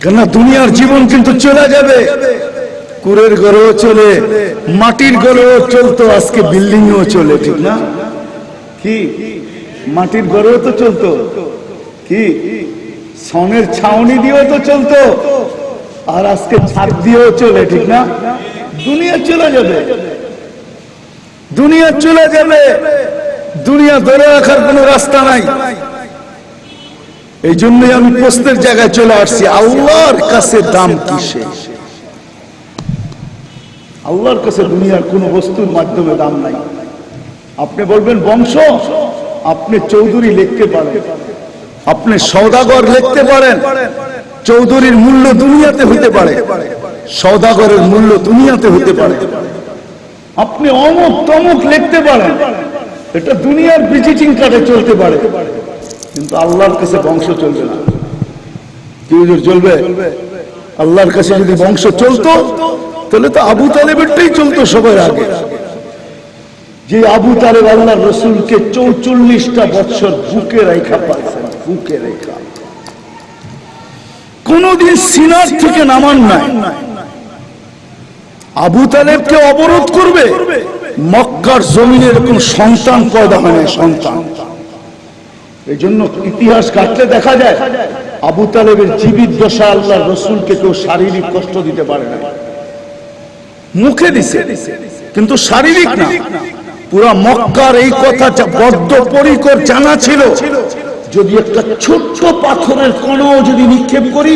কেন দুনিয়ার জীবন কিন্তু চলে যাবে, কুড়ের ঘরেও চলে, মাটির ঘরেও চলতো, আজকে বিল্ডিংও চলে, ঠিক না? কি মাটির ঘরেও তো চলতো, কি সনের ছাউনি দিয়েও তো চলতো, আর আজকে ছাদ দিয়েও চলে, ঠিক না? দুনিয়া চলে যাবে, দুনিয়া চলে যাবে, দুনিয়া ধরে রাখার কোনো রাস্তা নাই। এই জন্যই আমি প্রশ্নের জায়গায় চলে আসছি, আল্লাহর কাছে দাম কিসে? আল্লাহর কাছে দুনিয়ার কোনো বস্তুর মাধ্যমে দাম নাই। আপনি বলবেন বংশ, আপনি চৌধুরী লিখতে পারেন, আপনি সওদাগর লিখতে পারেন, চৌধুরীর মূল্য দুনিয়াতে হতে পারে, সওদাগরের মূল্য দুনিয়াতে হতে পারে। আপনি অমুক তমুক লিখতে পারেন, এটা দুনিয়ার ভিজিটিং কার্ডে চলতে পারে, কিন্তু আল্লাহর কাছে বংশ চলবে না। কি হুজুর চলবে? আল্লাহর কাছে যদি বংশ চলতো তাহলে তো আবু তালেবেরটাই চলতো সবার আগে। যে আবু তালেব আল্লাহর রসুলকে 44টা বছর বুকে রেখা পাইছেন, বুকে রেখা, কোনদিন সিনার থেকে নামান নাই। আবু তালেবকে অবরোধ করবে, মক্কার জমিনে এরকম সন্তান পয়দা হয় না, সন্তান। এই জন্য ইতিহাস ঘাটলে দেখা যায় আবু তালেবের জীবিত দশা আল্লাহর রসুলকে কেউ শারীরিক কষ্ট দিতে পারে না। মুখে দিছে কিন্তু শারীরিক না। পুরা মক্কার এই কথা বদ্ধপরিকর জানা ছিল, যদি একটা ছোট্ট পাথরের কণাও যদি নিক্ষেপ করি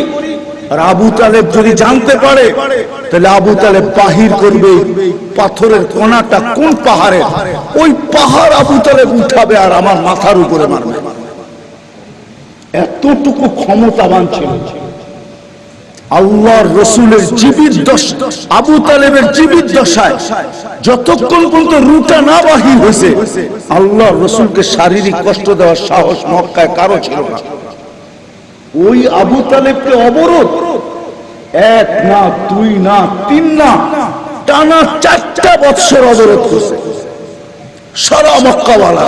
আর আবু তালেব যদি জানতে পারে তাহলে আবু তালেব বাহির করবে পাথরের কোনাটা কোন পাহাড়ে, ওই পাহাড় আবু তালেব উঠাবে আর আমার মাথার উপরে মারবে। এতটুকু ক্ষমতাবান ছিল। আল্লাহর রসুলের জীবিত দশা, আবু তালেবের জীবিত দশায় যতক্ষণ পর্যন্ত রুটা না বাহির হয়েছে, আল্লাহর রসুলকে শারীরিক কষ্ট দেওয়ার সাহস মক্কায় কারো ছিল না। ওই আবু তালেবকে অবরোধ, এক না, দুই না, তিন না, টানা 4টা বৎসর অবরোধ করছে সারা মক্কাওয়ালা।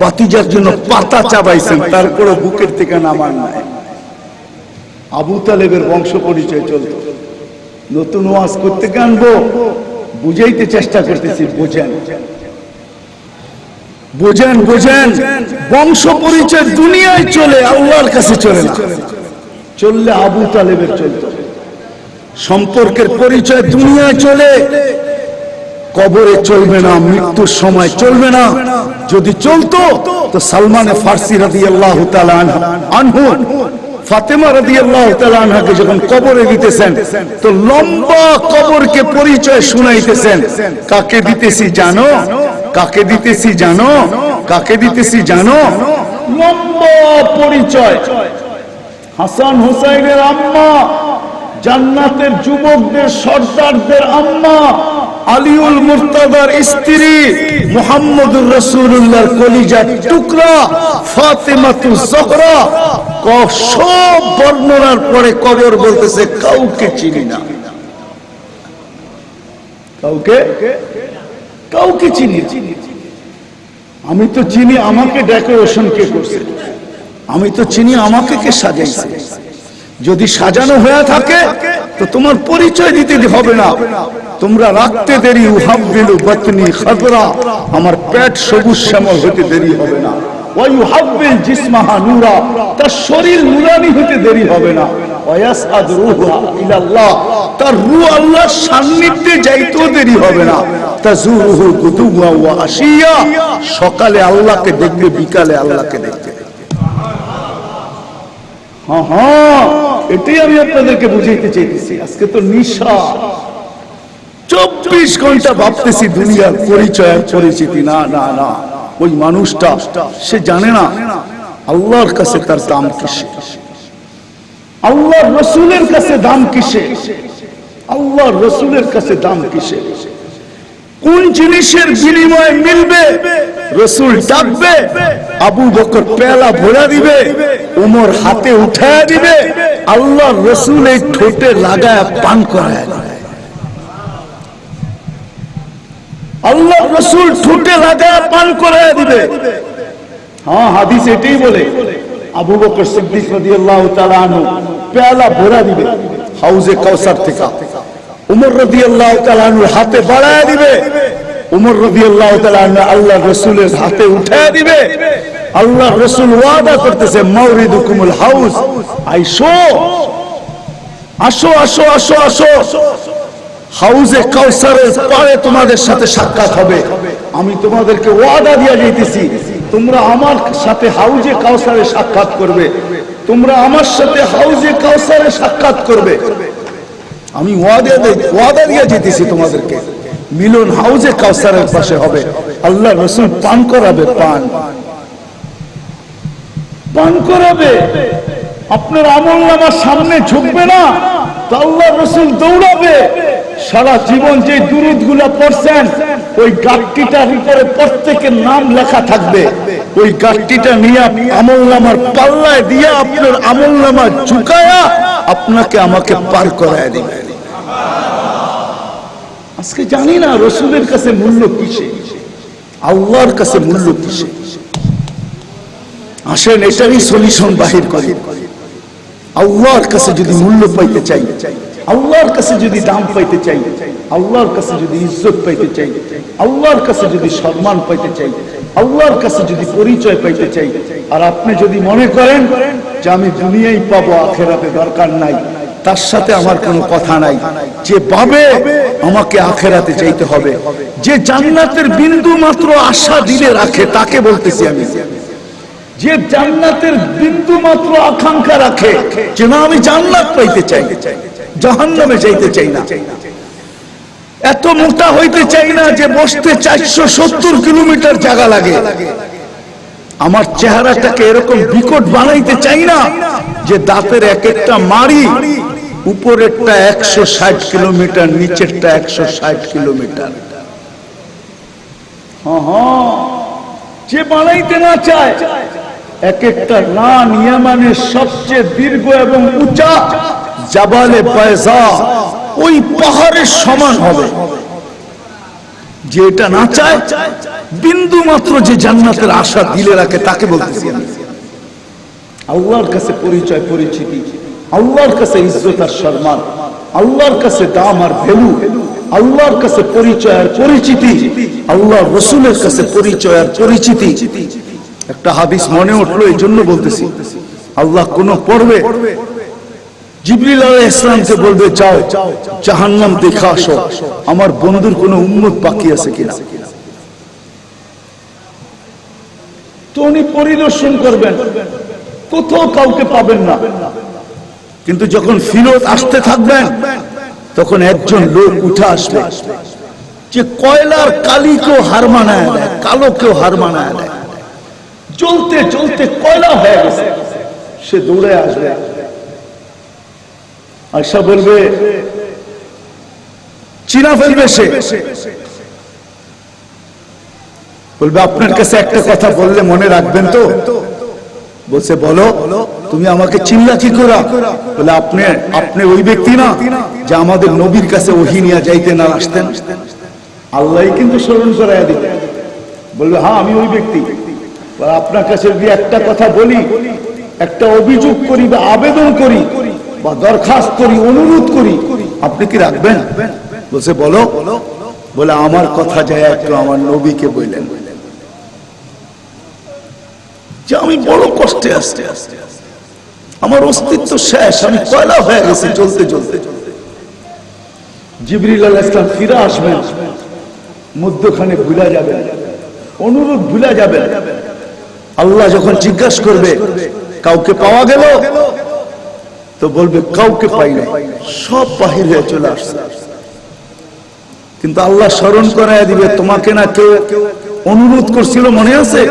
বাতিজার জন্য পাতা চাবাইছেন, তারপরে বুকের থেকে নামান নাই। আবু তালেবের বংশ পরিচয় চলত। নতুন ওয়াজ করতে আনবো, বুঝাইতে চেষ্টা করতেছি, বোঝেন বোঝেন বোঝেন। বংশ পরিচয় দুনিয়ায় চলে, আল্লাহর কাছে চলে না। চললে আবু তালেবের চলত। সম্পর্কের পরিচয় দুনিয়ায় চলে, কবরে চলবে না, মৃত্যুর সময় চলবে না। যদি চলতো তো সালমান ফারসি রাদিয়াল্লাহু তাআলা আনহু ফাতেমা রাদিয়াল্লাহু তাআলা আনহাকে যখন কবরে দিতেছেন তো লম্বা কবরকে পরিচয় শুনাইতেছেন। কাকে দিতেছি জানো, কাকে দিতেছি জানো, কাকে দিতেছি জানো? লম্বা পরিচয়। হাসান হুসাইনের আম্মা, জান্নাতের যুবকদের সর্দারদের আম্মা, আলিউল মুর্তাদার স্ত্রী, মুহাম্মদুর রাসূলুল্লাহর কলিজার টুকরা ফাতেমাতুজ জহরা। সব বর্ণনার পরে কবর বলতেছে কাউকে চিনি না, কাউকে কাউকে চিনি। আমি তো চিনি আমাকে ডেকোরেশন কে করছে, আমি তো চিনি আমাকে কে সাজাইছে। যদি সাজানো হয়ে থাকে তো তোমার পরিচয় দিতে হবে না। তোমরা রাখতে দেরি, উহাব্বিলু বাতনি খাদরা, আমার পেট সবুজ শ্যামল হতে দেরি হবে না। ওয়ায়ুহাব্বিল জিসমাহা নূরা, তার শরীর নুরানি হতে দেরি হবে না। ওয়ায়াসআদ রূহা ইলাল্লাহ, তার রূহ আল্লাহর সান্নিধ্যে যাইতেও দেরি হবে না। তাজুরুহু গুদুওয়া ওয়া আশিয়া, সকালে আল্লাহকে দেখবে, বিকালে আল্লাহকে দেখবে। হ্যাঁ, এটাই আমি আপনাদেরকে বুঝাইতে চাইতেছি। আজকে তো নিশা, 24 ঘন্টা ভাবতেছি দুনিয়ার পরিচয় পরিচিতি। না না না, ওই মানুষটা সে জানে না আল্লাহর কাছে তার দাম কিসে, আল্লাহর রসুলের কাছে দাম কিসে, আল্লাহর রসুলের কাছে দাম কিসে। কোন জিনিসের বিনিময়ে মিলবে? রসুল ডাকবে, আবু বকর পেয়ালা ভরা দিবে, উমর হাতে উঠায়া দিবে, আল্লাহর রসুল এই ঠোঁটে লাগায় পান করায় দিবে। আল্লাহ রসুল ঠোঁটে লাগায় পান করায় দিবে। হ্যাঁ, হাদিস এটাই বলে। আবু বকর সিদ্দিক রাদিয়াল্লাহু তাআলা আনহু পেয়ালা ভরা দিবে হাউজে কাউসার থেকে, উমর রাদিয়াল্লাহু তাআলা আনহুর হাতে বাড়ায় দিবে, উমর রাদিয়াল্লাহু তাআলা আনহু আল্লাহর রাসূলের হাতে উঠায় দিবে। আল্লাহর রাসূল ওয়াদা করতেছে, মাউরিদুকুমুল হাউজ, আইসো, আসো আসো আসো আসো, হাউজে কাউসারের পারে তোমাদের সাথে সাক্ষাৎ হবে। আমি তোমাদেরকে ওয়াদা দিয়ে যাইতেছি, তোমরা আমার সাথে হাউজে কাউসারে সাক্ষাৎ করবে, তোমরা আমার সাথে হাউজে কাউসারে সাক্ষাৎ করবে। আমি ওয়াদা দিয়ে যেতেছি তোমাদেরকে, মিলন হাউজে কাউসারের পাশে হবে। আল্লাহ রসুল পান করাবে, পান পান করাবে। আপনার আমলনামার সামনে ঝুঁকবে না তো আল্লাহ রসুল দৌড়াবে। সারা জীবন যে দুরুদ গুলা পড়ছেন, ওই গাঁটটিটার উপরে প্রত্যেকের নাম লেখা থাকবে। ওই গাঁটটিটা নিয়ে আমলনামার পাল্লায় দিয়ে আপনার আমলনামা ঝুঁকায়া আপনাকে আমাকে পার করায় দিবে। আজকে জানি না রসুলের কাছে মূল্য কিসে, আল্লাহর কাছে মূল্য কিসে। আসেন এটারই সলিউশন বাহির করি। আল্লাহর কাছে যদি মূল্য পাইতে চাই, আল্লাহর কাছে যদি দাম পাইতে চাই, আল্লাহর কাছে যদি ইজ্জত পাইতে চাই, আল্লাহর কাছে যদি সম্মান পাইতে চাই, আল্লাহর কাছে যদি পরিচয় পাইতে চাই, আর আপনি যদি মনে করেন যে আমি দুনিয়ায় পাবো, আখেরাতে দরকার নাই, তার সাথে আমার কোনো কথা নাই। যে পাবে আমাকে আখেরাতে চাইতে হবে, যে জান্নাতের বিন্দু মাত্র আশা দিলে রাখে, তাকে বলতেছি আমি। যে জান্নাতের বিন্দু মাত্র আকাঙ্ক্ষা রাখে যে না আমি জান্নাত পাইতে চাই, জাহান্নামে যাইতে চাই না, এত মোটা হইতে চাই না যে বসতে 470 কিলোমিটার জায়গা লাগে, আমার চেহারাটাকে এরকম বিকট বানাইতে চাই না যে দাঁতের এক একটা মারি উপরেরটা 160 কিলোমিটার, নিচেরটা 160 কিলোমিটার। যে বানাইতে না চায় এক একটা রান ইয়ামানের সবচেয়ে দীর্ঘ এবং উঁচা জাবালে বাইজা ওই পাহাড়ের সমান হবে। যে এটা না চায় বিন্দু মাত্র যে জান্নাতের আশা দিলে রাখে তাকে বলতেছি আমি। আল্লাহর কাছে পরিচয় পরিচিতি, আল্লাহর কাছে ইজ্জত আর সম্মান, আল্লাহর কাছে দাম আর ভ্যালু, আল্লাহর কাছে পরিচয় আর পরিচিতি, আল্লাহর রাসূলের কাছে পরিচয় আর পরিচিতি। একটা হাদিস মনে উঠলো এই জন্য বলতেছি, আল্লাহ কোন পর্বে জিবরিল আলাইহিস সালামকে বলবে যাও জাহান্নাম দেখে আসো, আমার বন্ধুর কোন উম্মত বাকি আছে কিনা। তো উনি পরিদর্শন করবেন, কোথাও কাউকে পাবেন না, কিন্তু যখন ফিরত আসতে থাকবেন তখন একজন লোক উঠে আসবে যে কয়লার কালিকেও হার মানায় দেয়, কালোকেও হার মানায় দেয়, চলতে চলতে কয়লা হয়ে গেছে। সে দৌড়ে আসবে, আয়সা বলবে, চিনা ফেলবে সে, বলবে আপনার কাছে একটা কথা বললে মনে রাখবেন তো। বলছে বলো। তুমি আমাকে চিনলা কি করে? বলে আপনি ওই ব্যক্তি না যে আমাদের নবীর কাছে ওহী নিয়ে যাইতেন আর আসতেন। আল্লাহই কিন্তু স্মরণ করাইয়া দিবে। বলবে হ্যাঁ আমি ওই ব্যক্তি। আপনার কাছে যদি একটা কথা বলি, একটা অভিযোগ করি বা আবেদন করি বা দরখাস্ত করি, অনুরোধ করি, আপনি কি রাখবেন? বলছে বলো। বলে আমার কথা যায় একটু আমার নবীকে বললেন যে আমি বড় কষ্টে আছি, আমার অস্তিত্ব শেষ, আমি কয়লা হয়ে গেছি চলতে চলতে। জিবরিল আলাইহিস সালাম ফিরে আসবেন, মধ্যখানে ভুলা যাবেন, অনুরোধ ভুলা যাবেন। আল্লাহ যখন জিজ্ঞাসা করবে কাউকে পাওয়া গেল, তো বলবে কাউকে পাই নাই, সব বাহির হয়ে চলে আসছে। কিন্তু আল্লাহ স্মরণ করাইয়া দিবে তোমাকে না কেউ অনুরোধ করছিল মনে আছে?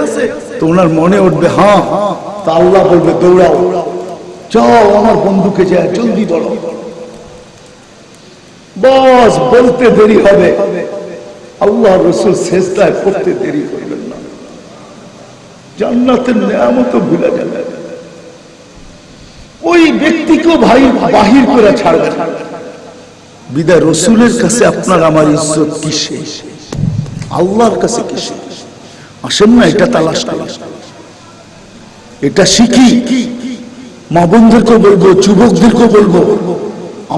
তো ওনার মনে উঠবে হ্যাঁ। তা আল্লাহ বলবে দৌড়াও, যাও আমার বন্ধুকে যায় জলদি বলো। বস বলতে দেরি হবে, আল্লাহ রাসূল সেজদায় পড়তে দেরি করবেন না, জান্নাতের নিয়ামত ভুলে যাবে। ওই ব্যক্তিকেও ভাই বাহির করে ছাড়বে। বিদায় রাসূলের কাছে আপনার আমার ইজ্জত কিসে? আল্লাহর কাছে কিসে? আসেন না এটা তালাশ করি, এটা শিখি। মা বোনদেরকেও বলবো, যুবকদেরকেও বলবো,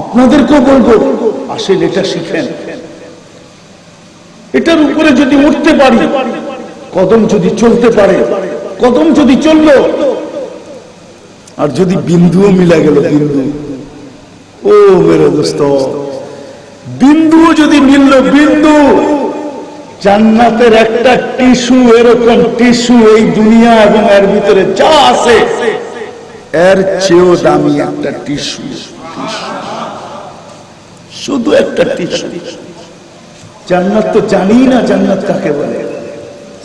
আপনাদেরকেও বলবো, আসেন এটা শিখেন। এটার উপরে যদি উঠতে পারি, কদম যদি চলতে পারে, কদম যদি চললো, আর যদি বিন্দুও মিলা গেল, বিন্দু, ও মেরে দোস্ত, বিন্দুও যদি মিলল, বিন্দু, জান্নাতের একটা টিস্যু, এরকম টিস্যু এই দুনিয়া এবং এর ভিতরে যা আছে এর চেয়েও দামি একটা টিস্যু, শুধু একটা টিস্যু। জান্নাত তো জানি না জান্নাত কাকে বলে।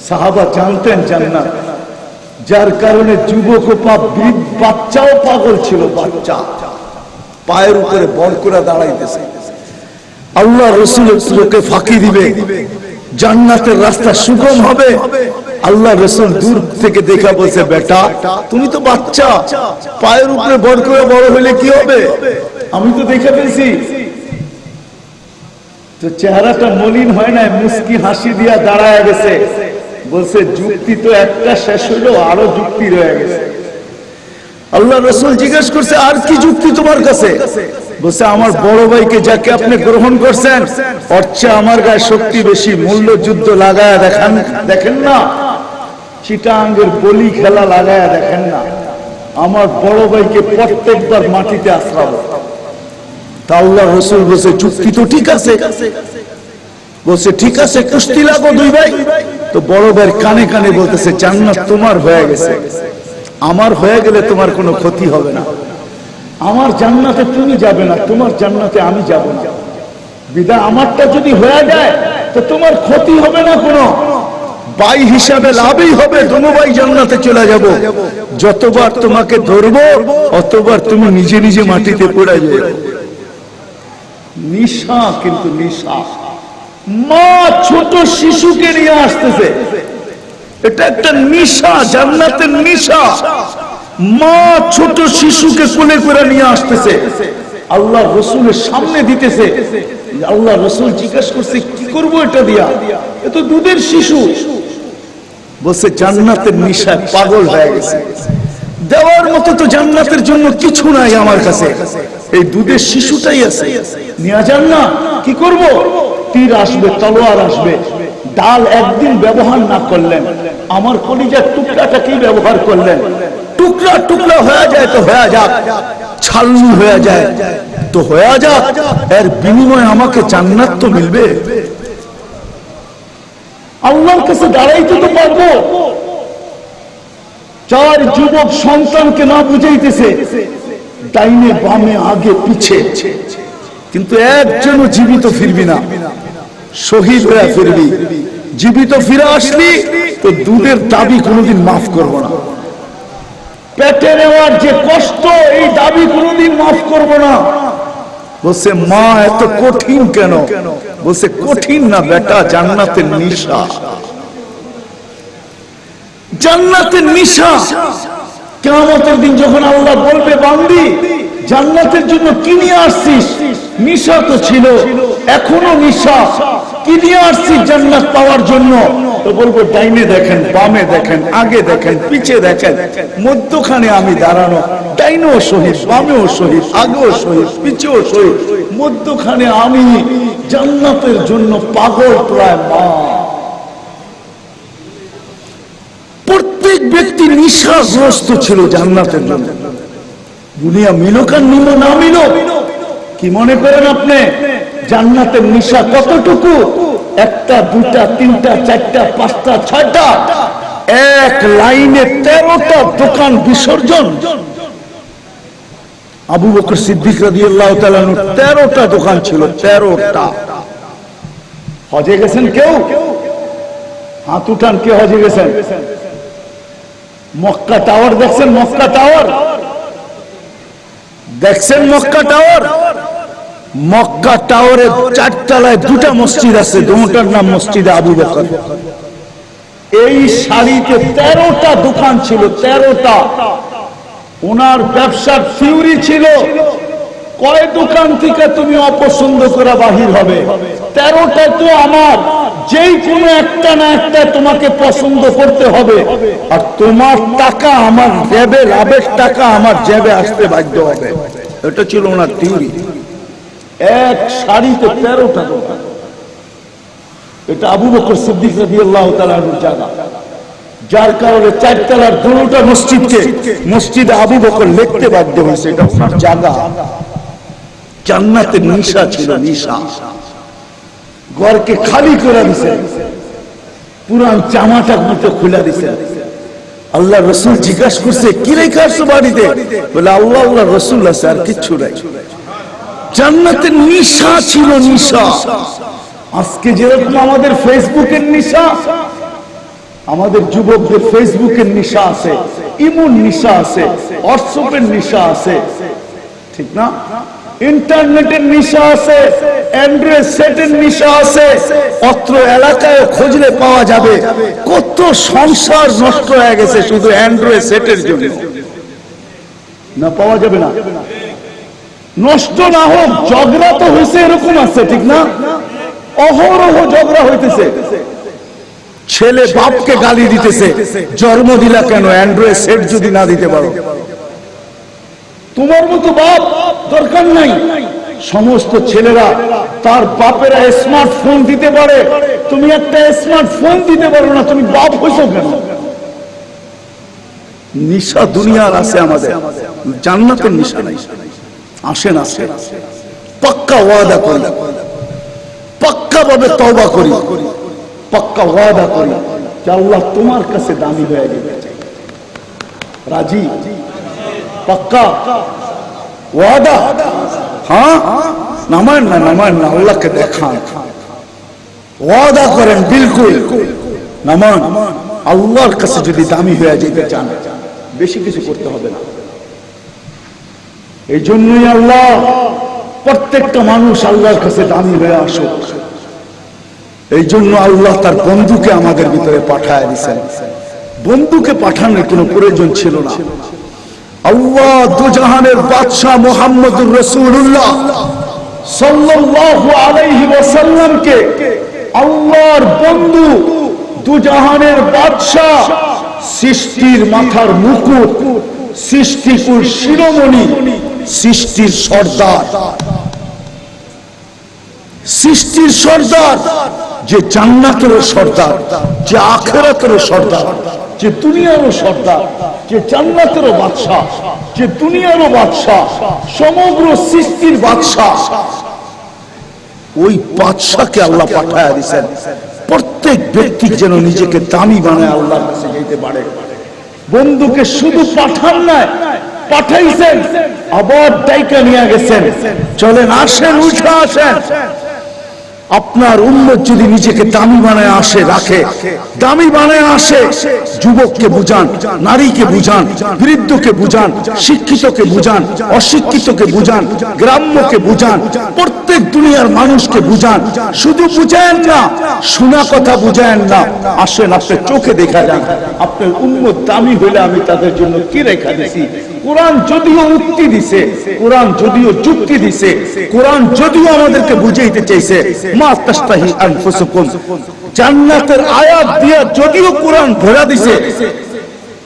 সাহাবা জানতেন জান্নাত, যার কারণে যুবক ও বাচ্চাও পাগল ছিল। বাচ্চা পায়ের উপরে বল করে দাঁড়াইতেছে, আল্লাহ রাসূলের চোখে ফাঁকি দিবে, জান্নাতের রাস্তা সুগম হবে। আল্লাহ রাসূল দূর থেকে দেখা বলছে বেটা তুমি তো বাচ্চা, পায়ের উপরে বল করে বড় হলে কি হবে? আমি তো দেখে ফেলছি। তো চেহারাটা মলিন হয় না, মুস্কি হাসি দিয়া দাঁড়ায় গেছে। বলছে যুক্তি তো একটা শেষ হলো, আরো যুক্তি রয়ে গেছে। আল্লাহ রাসূল জিজ্ঞেস করছে আর কি যুক্তি তোমার কাছে? বলছে আমার বড় ভাইকে যাকে আপনি গ্রহণ করছেন ওর চেয়ে আমার গায়ে শক্তি বেশি, মূল্য যুদ্ধ লাগায়া দেখেন না, চিটাঙ্গের বলি খেলা লাগায়া দেখেন না, আমার বড় ভাইকে প্রত্যেকবার মাটিতে আছড়াবো। তা আল্লাহ রাসূল বলছে যুক্তি তো ঠিক আছে। বলছে ঠিক আছে কুস্তি লাগো দুই ভাই। তো বড় ভাইয়ের কানে কানে বলতেছে জান্নাত তোমার হয়ে গেছে, আমার হয়ে গেলে তোমার কোনো ক্ষতি হবে না। আমার জান্নাতে তুমি যাবে না, তোমার জান্নাতে আমি যাব না, বিধায় আমারটা যদি হয়ে যায় তো তোমার ক্ষতি হবে না কোনো, ভাই হিসাবে লাভই হবে, দোনো ভাই জান্নাতে চলে যাব। যতবার তোমাকে ধরবো অতবার তুমি নিজে নিজে মাটিতে পড়ে যাবে। নিশা, কিন্তু নিশা। মা ছোট শিশুকে নিয়ে আসতেছে, এটা একটা নিশা, জান্নাতের নিশা। মা ছোট শিশুকে কোলে করে নিয়ে আসতেছে, আল্লাহ রসুলের সামনে দিতেছে। আল্লাহ রসুল জিজ্ঞেস করছে কি করবো এটা দিয়া, এ তো দুধের শিশু। বলছে জান্নাতের নিশায় পাগল হয়ে গেছে, দেওয়ার মতো তো জান্নাতের জন্য কিছু নাই আমার কাছে, এই দুধের শিশুটাই আছে, নিয়ে যান না। কি করব? তীর আসবে, তলোয়ার আসবে, ডাল একদিন ব্যবহার না করলেন, আমার কলিজার টুকরাটাকেই ব্যবহার করলেন। টুকরা টুকরা হয়ে যায় তো হয়ে যাক, ছালনি হয়ে যায় তো হয়ে যাক, এর বিনিময়ে আমাকে জান্নাত তো মিলবে। আল্লাহর কাছে দাঁড়াইতে তো পারবো। চার যুবক সন্তানকে না বুঝাইতেছে, ডাইনে বামে আগে পিছে, কিন্তু একজনও জীবিত ফিরবি না, শহীদ হয়ে ফিরবি। জীবিত ফিরে আসলি তো দুধের দাবি কোনোদিন মাফ করবো না। পেটে নেওয়ার যে কষ্ট, এই দাবি কোনোদিন মাফ করবো না। বলছে মা এত কঠিন কেন? বলছে কঠিন না বেটা, জান্নাতের নিশা, জান্নাতের নিশা। কিয়ামতের দিন যখন আল্লাহ বলবে বান্দি জান্নাতের জন্য কি নিয়ে আসছিস? নিশা তো ছিল, এখনো নিশা। কি নিয়ে আসছিস জান্নাত পাওয়ার জন্য? তো বলবো ডাইনে দেখেন, বামে দেখেন, আগে দেখেন, পিছে দেখেন, মধ্যখানে আমি দাঁড়ানো, ডাইনেও শহীদ, বামেও শহীদ, আগেও শহীদ, পিছেও শহীদ, মধ্যখানে আমি জান্নাতের জন্য পাগল প্রায় মা। প্রত্যেক ব্যক্তি নিশাগ্রস্ত ছিল জান্নাতের জন্য। দুনিয়া মিলুক আর না মিলুক, কি মনে করেন আপনি জান্নাতের নিশা কতটুকু? একটা, দুটা, তিনটা, চারটা, পাঁচটা, ছয়টা, এক লাইনে 13টা দোকান বিসর্জন। আবু বকর সিদ্দিক রাদিয়াল্লাহু তাআলা 13টা দোকান ছিল, 13টা। হজে গেছেন কেউ? হাত উঠান, কে হজে গেছেন? মক্কা টাওয়ার দেখছেন? মক্কা টাওয়ার দেখছেন? মক্কা টাওয়ার, মক্কা টাওয়ারে 4 তলায় 2টা মসজিদ আছে, দুটার নাম মসজিদে আবু বকর। এই শাড়িতে 13টা দোকান ছিল, 13টা। ওনার ব্যবসার থিওরি ছিল কয় দোকান থেকে তুমি অপছন্দ করে বাহির হবে, 13টা তো আমার, যেই কোনো একটা না একটা তোমাকে পছন্দ করতে হবে, আর তোমার টাকা আমার জেবে, লাভের টাকা আমার জেবে আসতে বাধ্য হবে। এটা ছিল ওনার থিওরি। এক শাড়িতে 13টা দোকান। এটা আবু বকর সিদ্দিক রাদিয়াল্লাহু তাআলা এর জায়গা, যার কারণে 4 তলার 2টা মসজিদকে মসজিদে আবু বকর লিখতে বাধ্য হয়েছে, এটা ওনার জায়গা। জান্নাতের নিশা ছিল, নিশা। ঘরকে খালি করে দিছে, পুরান জামাটা মতো খুলে দিছে। আল্লাহ রসুল জিজ্ঞাসা করছে কি রেখে আসছো বাড়িতে? বলে আল্লাহ আল্লাহ রসুল আছে, আর কিচ্ছু নাই। জান্নাতের নিশা ছিল, নিশা। আজকে যেরকম আমাদের ফেসবুকের নিশা, আমাদের যুবকদের ফেসবুকের নিশা আছে, ইমুর নিশা আছে, হোয়াটসঅ্যাপের নিশা আছে, ঠিক না? ইন্টারনেটের নিশা আছে, অ্যান্ড্রয়েড সেটের নিশা আছে। অত্র এলাকায় খুঁজলে পাওয়া যাবে কত সংসার নষ্ট হয়ে গেছে শুধু অ্যান্ড্রয়েড সেটের জন্য। না, পাওয়া যাবে না? নষ্ট না হোক, ঝগড়া তো হয়েছে, এরকম আছে, ঠিক না? অহরহ ঝগড়া হইতেছে। ছেলে বাপকে গালি দিতেছে, জন্ম দিলা কেন, অ্যান্ড্রয়েড সেট যদি না দিতে পারো? তোমার মতো বাপ দরকার নাই। সমস্ত ছেলেরা তার বাপেরা স্মার্টফোন দিতে পারে, তুমি একটা স্মার্টফোন দিতে পারো না, তুমি বাপ হইছো কেন? নিশা দুনিয়ার আছে আমাদের, জান্নাতের নিশা নাই। আসেন আসেন, পাক্কা ওয়াদা করি, পাক্কা ভাবে তওবা করি, পাক্কা ওয়াদা করি, যে আল্লাহ তোমার কাছে দামি হয়ে যেতে চাই। রাজি? পাক্কা ওয়াদা? হ্যাঁ, নামান না, নামান না, আল্লাহকে দেখান, ওয়াদা করেন বিলকুল নামান। আল্লাহর কাছে যদি দামি হয়ে যেতে চান, বেশি কিছু করতে হবে না। এই জন্যই আল্লাহ প্রত্যেকটা মানুষ আল্লাহর কাছে দামি হয়ে আসুক। এই জন্য আল্লাহ তার বন্ধুকে আমাদের ভিতরে পাঠায় দিয়েছেন। বন্ধুকে পাঠানোর কোনো প্রয়োজন ছিল না। আল্লাহ দুজাহানের বাদশাহ মুহাম্মদুর রাসূলুল্লাহ সাল্লাল্লাহু আলাইহি ওয়াসাল্লামকে আল্লাহর বন্ধু, দুজাহানের বাদশাহ, সৃষ্টির মাথার মুকুট, সৃষ্টিকুল শিরোমণি, সৃষ্টির সর্দার, সৃষ্টির সর্দার, যে জান্নাতেরও সর্দার, যে আখিরাতেরও সর্দার, যে দুনিয়ারও সর্দার, যে জান্নাতেরও বাদশাহ, যে দুনিয়ারও বাদশাহ, সমগ্র সৃষ্টির বাদশাহ, ওই বাদশাকে আল্লাহ পাঠায় দিয়েছেন প্রত্যেক ব্যক্তি যেন নিজেকে দামি বানায় আল্লাহর কাছে যেতে পারে। বন্ধুকে শুধু পাঠান নাই, পাঠাইছেন, আবার ডাইকা নিয়ে গেছেন, চলেন আসেন, উঠে আসেন। আপনার উম্মত যদি নিজেকে দামি বানায় আসে, রাখে, দামি বানায় আসে, যুবককে বুঝান, নারীকে বুঝান, বৃদ্ধকে বুঝান, শিক্ষিতকে বুঝান, অশিক্ষিতকে বুঝান, গ্রাম্যকে বুঝান, প্রত্যেক দুনিয়ার মানুষকে বুঝান। শুধু বুঝায়েন না, শোনা কথা বুঝায়েন না, আসেন আপনি চোখে দেখা যান আপনার উম্মত দামি হইলে আমি তাদের জন্য কি রেখা দিছি। কোরআন যদিও উক্তি দিছে, কোরআন যদিও যুক্তি দিছে, কোরআন যদিও আমাদেরকে বুঝাইতে চাইছে মা তাস্তাহি আনফুসুকুম, জান্নাতের আয়াত দিয়া যদিও কোরআন ভরা দিছে,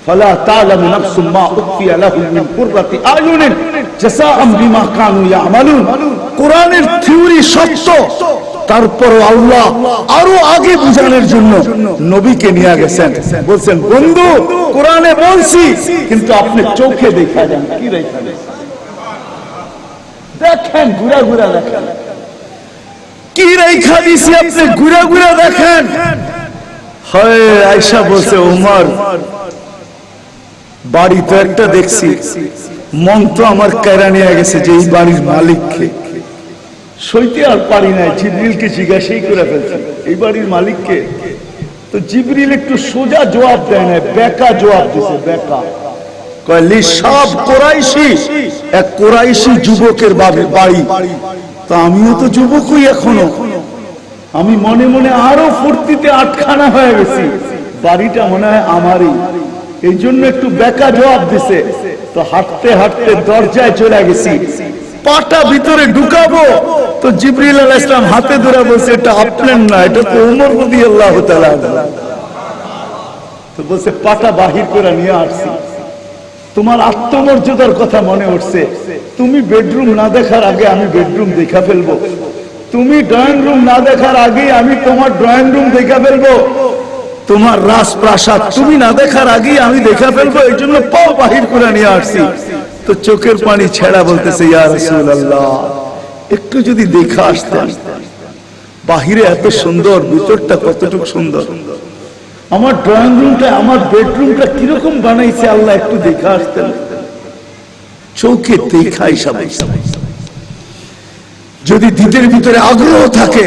ফালা তা'লামু নাফসুম মা উখফিয়া লাহুম মিন কুররাতি আয়ুনিন জাযাআম বিমা কানু ইয়ামালুন। কোরআনের থিওরি সত্য, তারপরও আল্লাহ আরো আগে বুঝানোর জন্য নবীকে নিয়ে গেছেন, বলছেন বন্ধু কোরআনে বলছি কিন্তু আপনি চোখে দেখা যান, কি রেখা দেখেন, ঘুরা ঘুরা দেখেন, কি রেখা দিছি আপনি ঘুরা ঘুরা দেখেন। হয় আয়েশা বলছে ওমর বাড়ি তো একটা দেখছি, মন তো আমার কেড়ে নিয়ে গেছে যে এই বাড়ির মালিককে সইতে আর পারি নাই, জিবরিলকে জিজ্ঞাসাই করে ফেলছি এই বাড়ির মালিককে। তো জিবরিল একটু সোজা জবাব দেয় না, বেকা জবাব দিছে, বেকা। কয়লি সব কোরাইশি, এক কোরাইশি যুবকের বাড়ি। তো আমিও তো যুবকই এখনো, আমি মনে মনে আরো ফুর্তিতে আটখানা হয়ে গেছি, বাড়িটা মনে হয় আমারই, এই জন্য একটু বেকা জবাব দিছে। তো হাঁটতে হাঁটতে দরজায় চলে গেছি, পাটা ভিতরে ঢুকাবো তো জিবরিল আলাইহিস সালাম হাতে ধরে বলছে এটা আপনার না, এটা তো ওমর রাদিয়াল্লাহু তাআলা। তো বলছে পাটা বাহির করে নিয়ে আসছি, তোমার আত্মমর্যাদার কথা মনে উঠছে, তুমি বেডরুম না দেখার আগে আমি বেডরুম দেখা ফেলবো, তুমি ড্রয়িং রুম না দেখার আগে আমি তোমার ড্রয়িং রুম দেখা ফেলবো, তোমার রাজপ্রাসাদ তুমি না দেখার আগে আমি দেখা ফেলবো, এই জন্য পাও বাহির করে নিয়ে আসছি। তো চোখের পানি ছেড়া বলতেছে ইয়া রাসূলুল্লাহ একটু যদি দেখা আসতেন, বাহিরে এত সুন্দর, ভিতরটা কতটুকু সুন্দর, আমার ড্রয়িং রুমটা, আমার বেডরুমটা কিরকম বানাইছে আল্লাহ একটু দেখা আসতেন। চোখে দেখা হিসাবে যদি দিদের ভিতরে আগ্রহ থাকে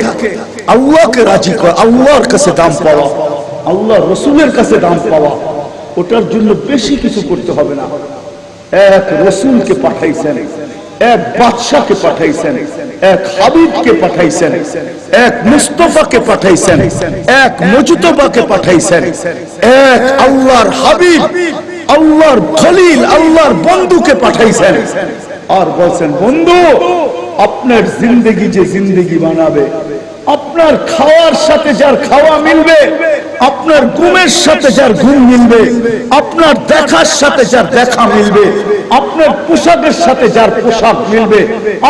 আল্লাহকে রাজি করা, আল্লাহর কাছে দাম পাওয়া, আল্লাহ রসুলের কাছে দাম পাওয়া, ওটার জন্য বেশি কিছু করতে হবে না। এক রসুলকে পাঠাইছেন, এক বাদশাকে পাঠাইছেন, এক হাবিবকে পাঠাইছেন, এক মুস্তাফাকে পাঠাইছেন, এক মুজতবাকে পাঠাইছেন, এক আল্লাহর হাবিব, আল্লাহর খলিল, আল্লাহর বন্ধুকে পাঠাইছেন। আর বলছেন বন্ধু আপনার জিন্দেগি যে জিন্দেগি বানাবে, আপনার খাওয়ার সাথে যার খাওয়া মিলবে, আপনার ঘুমের সাথে যার ঘুম মিলবে, আপনার দেখার সাথে যার দেখা মিলবে, আপনার পোশাকের সাথে যার পোশাক মিলবে,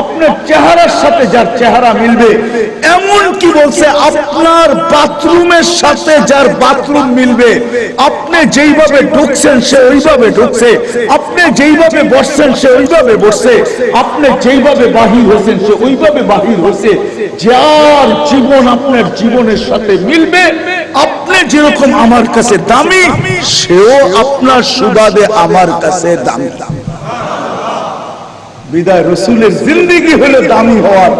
আপনার চেহারার সাথে যার চেহারা মিলবে, এমন কি বলছে আপনার বাথরুমের সাথে যার বাথরুম মিলবে, আপনি যেইভাবে ঢুকছেন সে ওইভাবে ঢুকছে, আপনি যেইভাবে বসছেন সে ওইভাবে বসছে, আপনি যেইভাবে বাহির হয়েছেন সে ওইভাবে বাহির হয়েছে। যার জীবন আপনার জীবনের সাথে মিলবে আপনি যেরকম আমার কাছে দামি, সেও আপনার সুবাদে আমার কাছে দামি। বিদায় রসুলের জিন্দেগি হলো দামি হওয়ার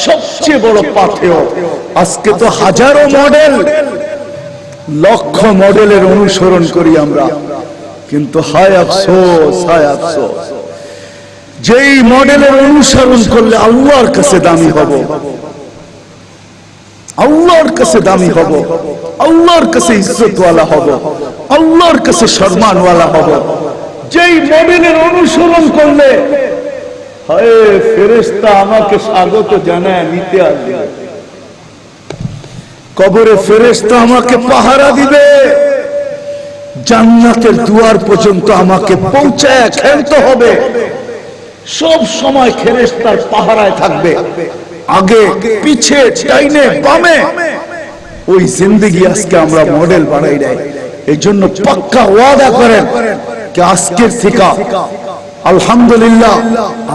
সবচেয়ে বড় পাথেয়। আজকে তো হাজারো মডেল, লক্ষ মডেলের অনুসরণ করি আমরা, কিন্তু হায় আফসোস, হায় আফসোস, যেই মডেলের অনুসরণ করলে আল্লাহর কাছে দামি হব, আল্লাহর কাছে দামি হব, আল্লাহর কাছে ইজ্জতওয়ালা হব, আল্লাহর কাছে সম্মানওয়ালা হব, যেই মডেলের অনুসরণ করলে হায় ফেরেশতা আমাকে স্বাগত জানায় নিতে আসবে, কবরে ফেরেশতা আমাকে পাহারা দিবে, জান্নাতের দুয়ার পর্যন্ত আমাকে পৌঁছায় খেলতে হবে, সব সময় ফেরেশতার পাহারায় থাকবে, আগে পিছে ডাইনে বামে। ওই জিন্দেগি আজকে আমরা মডেল বানাই নাই। এই জন্য পাক্কা ওয়াদা করেন যে আজকের থেকে আলহামদুলিল্লাহ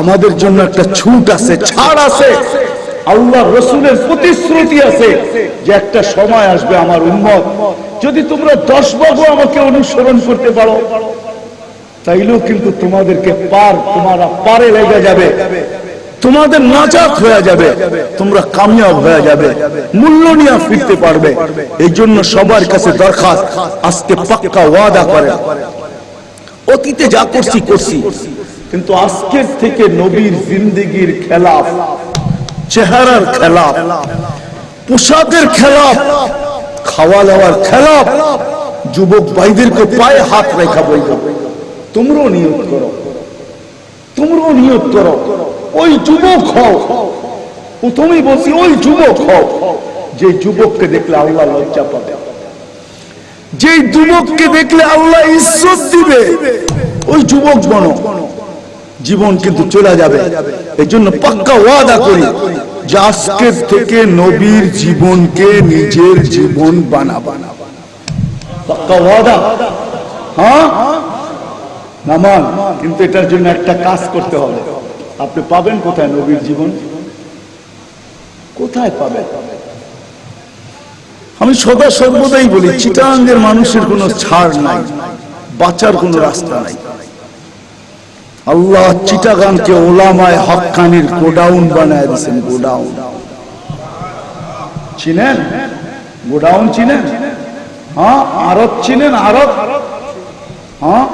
আমাদের জন্য একটা ছুট আছে, ছাড় আছে, আল্লাহ রসুলের প্রতিশ্রুতি আছে যে একটা সময় আসবে আমার উম্মত, যদি তোমরা 10 ভাগও আমাকে অনুসরণ করতে পারো, তাইলেও কিন্তু তোমাদেরকে তোমারা পারে লেগে যাবে, তোমাদের নাজাত হয়ে যাবে, তোমরা কামিয়াব হয়ে যাবে, মূল্য নিয়ে ফিরতে পারবে। এই জন্য সবার কাছে দরখাস্ত, আজকে পাক্কা ওয়াদা করে, অতীতে যা করছি করছি, কিন্তু আজকের থেকে নবীর জিন্দেগির খেলাফ, চেহারার খেলাফ, পোশাকের খেলাফ, খাওয়া দাওয়ার খেলাফ, যুবক ভাইদেরকে পায়ে হাত রেখা বলব, তোমরাও নিয়ত করো, তোমরাও নিয়ত করো, ওই যুবক হও, প্রথমেই বলছি ওই যুবক হও যে যুবককে দেখলে আল্লাহ লজ্জা পাবে, যে যুবককে দেখলে আল্লাহ ইজ্জত দিবে, ওই যুবক বনো। জীবন কিন্তু চলে যাবে। এই জন্য পাক্কা ওয়াদা করি যে আজকের থেকে নবীর জীবনকে নিজের জীবন বানাবো, পাক্কা ওয়াদা। হ্যাঁ নামান, কিন্তু এটার জন্য একটা কাজ করতে হবে। আপনি পাবেন কোথায় নবীর জীবন? কোথায় পাবেন? আমি সদা সর্বদাই বলি, চিটাগাঙ্গের মানুষের কোনো ছাড় নাই, বাঁচার কোনো রাস্তা নাই। আল্লাহ চিটাগাঙ্গকে ওলামায়ে হক্কানির গোডাউন বানায় দিয়েছেন। গোডাউন চিনেন? গোডাউন চিনেন? হ্যাঁ, আরব চিনেন? আরব, হ্যাঁ,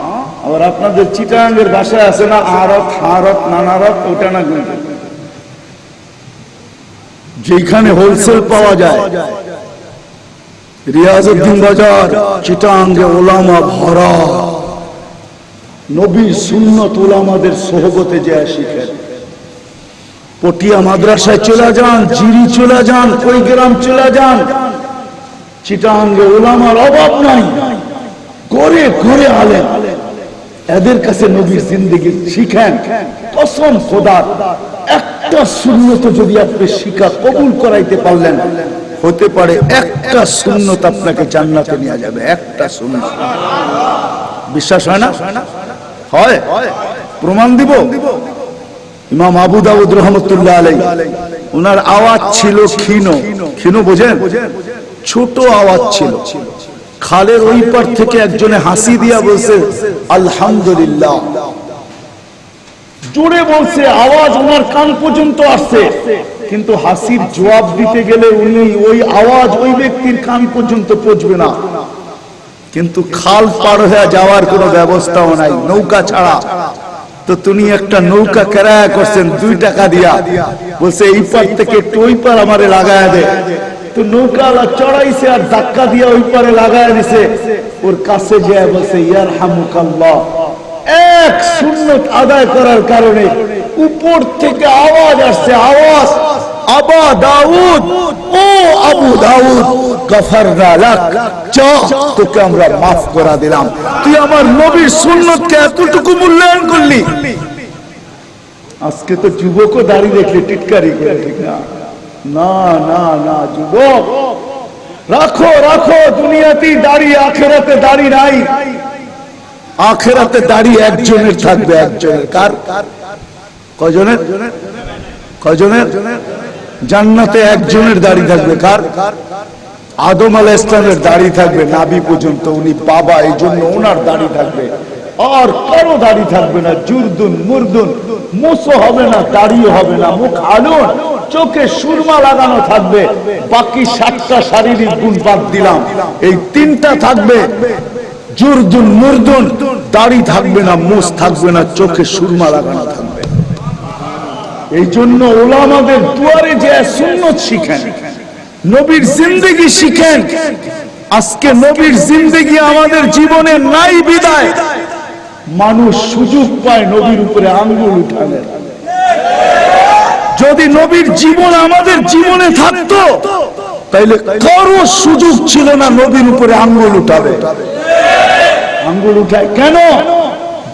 আবার আপনাদের চিটাগাঙ্গের ভাষায় আছে না আরব, হারব, নানারব, ওটা না, কিন্তু যেখানে হোলসেল পাওয়া যায়, রিয়াজউদ্দিন বাজার, চিটাগাঙ্গে ওলামা ভরা, নবীর সুন্নত ওলামাদের সোহবতে যায় শিখেন। পটিয়া মাদ্রাসায় চলে যান, জিরি চলে যান, কৈগ্রাম চলে যান, চিটাগাঙ্গে ওলামার অভাব নাই, ঘরে ঘরে আলেম। এদের কাছে নবীর জিন্দেগি শিখেন। কসম খোদার, একটা সুন্নত যদি আপনি শিখা কবুল করাইতে পারলেন, হতে পারে একটা সুন্নত আপনাকে জান্নাতে নিয়ে যাবে। একটা সুন্নত, বিশ্বাস হয় না? হয়, প্রমাণ দিব। ইমাম আবু দাউদ রাহমাতুল্লাহ আলাইহি, ওনার আওয়াজ ছিল ক্ষীণ। ক্ষীণ বোঝেন? ছোট আওয়াজ ছিল। খালের ওই পার থেকে একজনে হাসি দিয়া বলছে আলহামদুলিল্লাহ, জোরে বলছে, আওয়াজ ওনার কান পর্যন্ত আসছে, কিন্তু হাসির জবাব দিতে গেলে উনি ওই আওয়াজ ওই ব্যক্তির কান পর্যন্ত পৌঁছবে না। কিন্তু খাল পার হয়ে যাওয়ার কোনো ব্যবস্থাও নাই, নৌকা ছাড়া। তো তিনি একটা নৌকা কেরায়া করছেন 2 টাকা দিয়া, বলছে এই পার থেকে একটু ওই পার আমারে লাগায়া দে। তো নৌকা চড়াইছে আর ধাক্কা দিয়া ওই পারে লাগায়া দিছে। ওর কাছে যায় বলছে ইয়ারহামুকাল্লাহ। এক সুন্নত আদায় করার কারণে উপর থেকে আওয়াজ আসছে, আওয়াজ, আবা দাউদ, ও আবু দাউদ, গফরনা লাক, যা তোকে আমরা মাফ করে দিলাম, তুই আমার নবীর সুন্নতকে এতটুকু মূল্যায়ন করলি। আজকে তো যুবকও দাঁড়িয়ে দেখলে টিটকারি করে, ঠিক না? না না না, যুবক রাখো রাখো, দুনিয়াতেই দাঁড়িয়ে, আখেরাতে দাঁড়ি নাই। আখেরাতে দাঁড়িয়ে একজনের থাকবে, একজনের। কার? কয়জনের? কয়জনের? জান্নাতে একজনের দাঁড়ি থাকবে। কার? আদম আলাইহিস সালামের দাড়ি থাকবে নাভি পর্যন্ত, উনি বাবা, এই জন্য ওনার দাড়ি থাকবে। আর কারো দাড়ি থাকবে না, জুরদুন মুরদুন, মুছও হবে না, দাড়িও হবে না, মুখ আলুন, চোখে সুরমা লাগানো থাকবে। বাকি 7টা শারীরিক গুণ বাদ দিলাম, এই 3টা থাকবে, জুরদুন মুরদুন, দাড়ি থাকবে না, মুছ থাকবে না, চোখে সুরমা লাগানো থাকবে। এই জন্য ওলামাদের দুয়ারে যে সুন্নত শিখেন, নবীর জিন্দেগি শিখেন। আজকে নবীর জিন্দেগি আমাদের জীবনে নাই বিদায় মানুষ সুযোগ পায় নবীর উপরে আঙ্গুল উঠানোর। যদি নবীর জীবন আমাদের জীবনে থাকতো তাইলে কারো সুযোগ ছিল না নবীর উপরে আঙ্গুল উঠাবে। আঙ্গুল উঠায় কেন?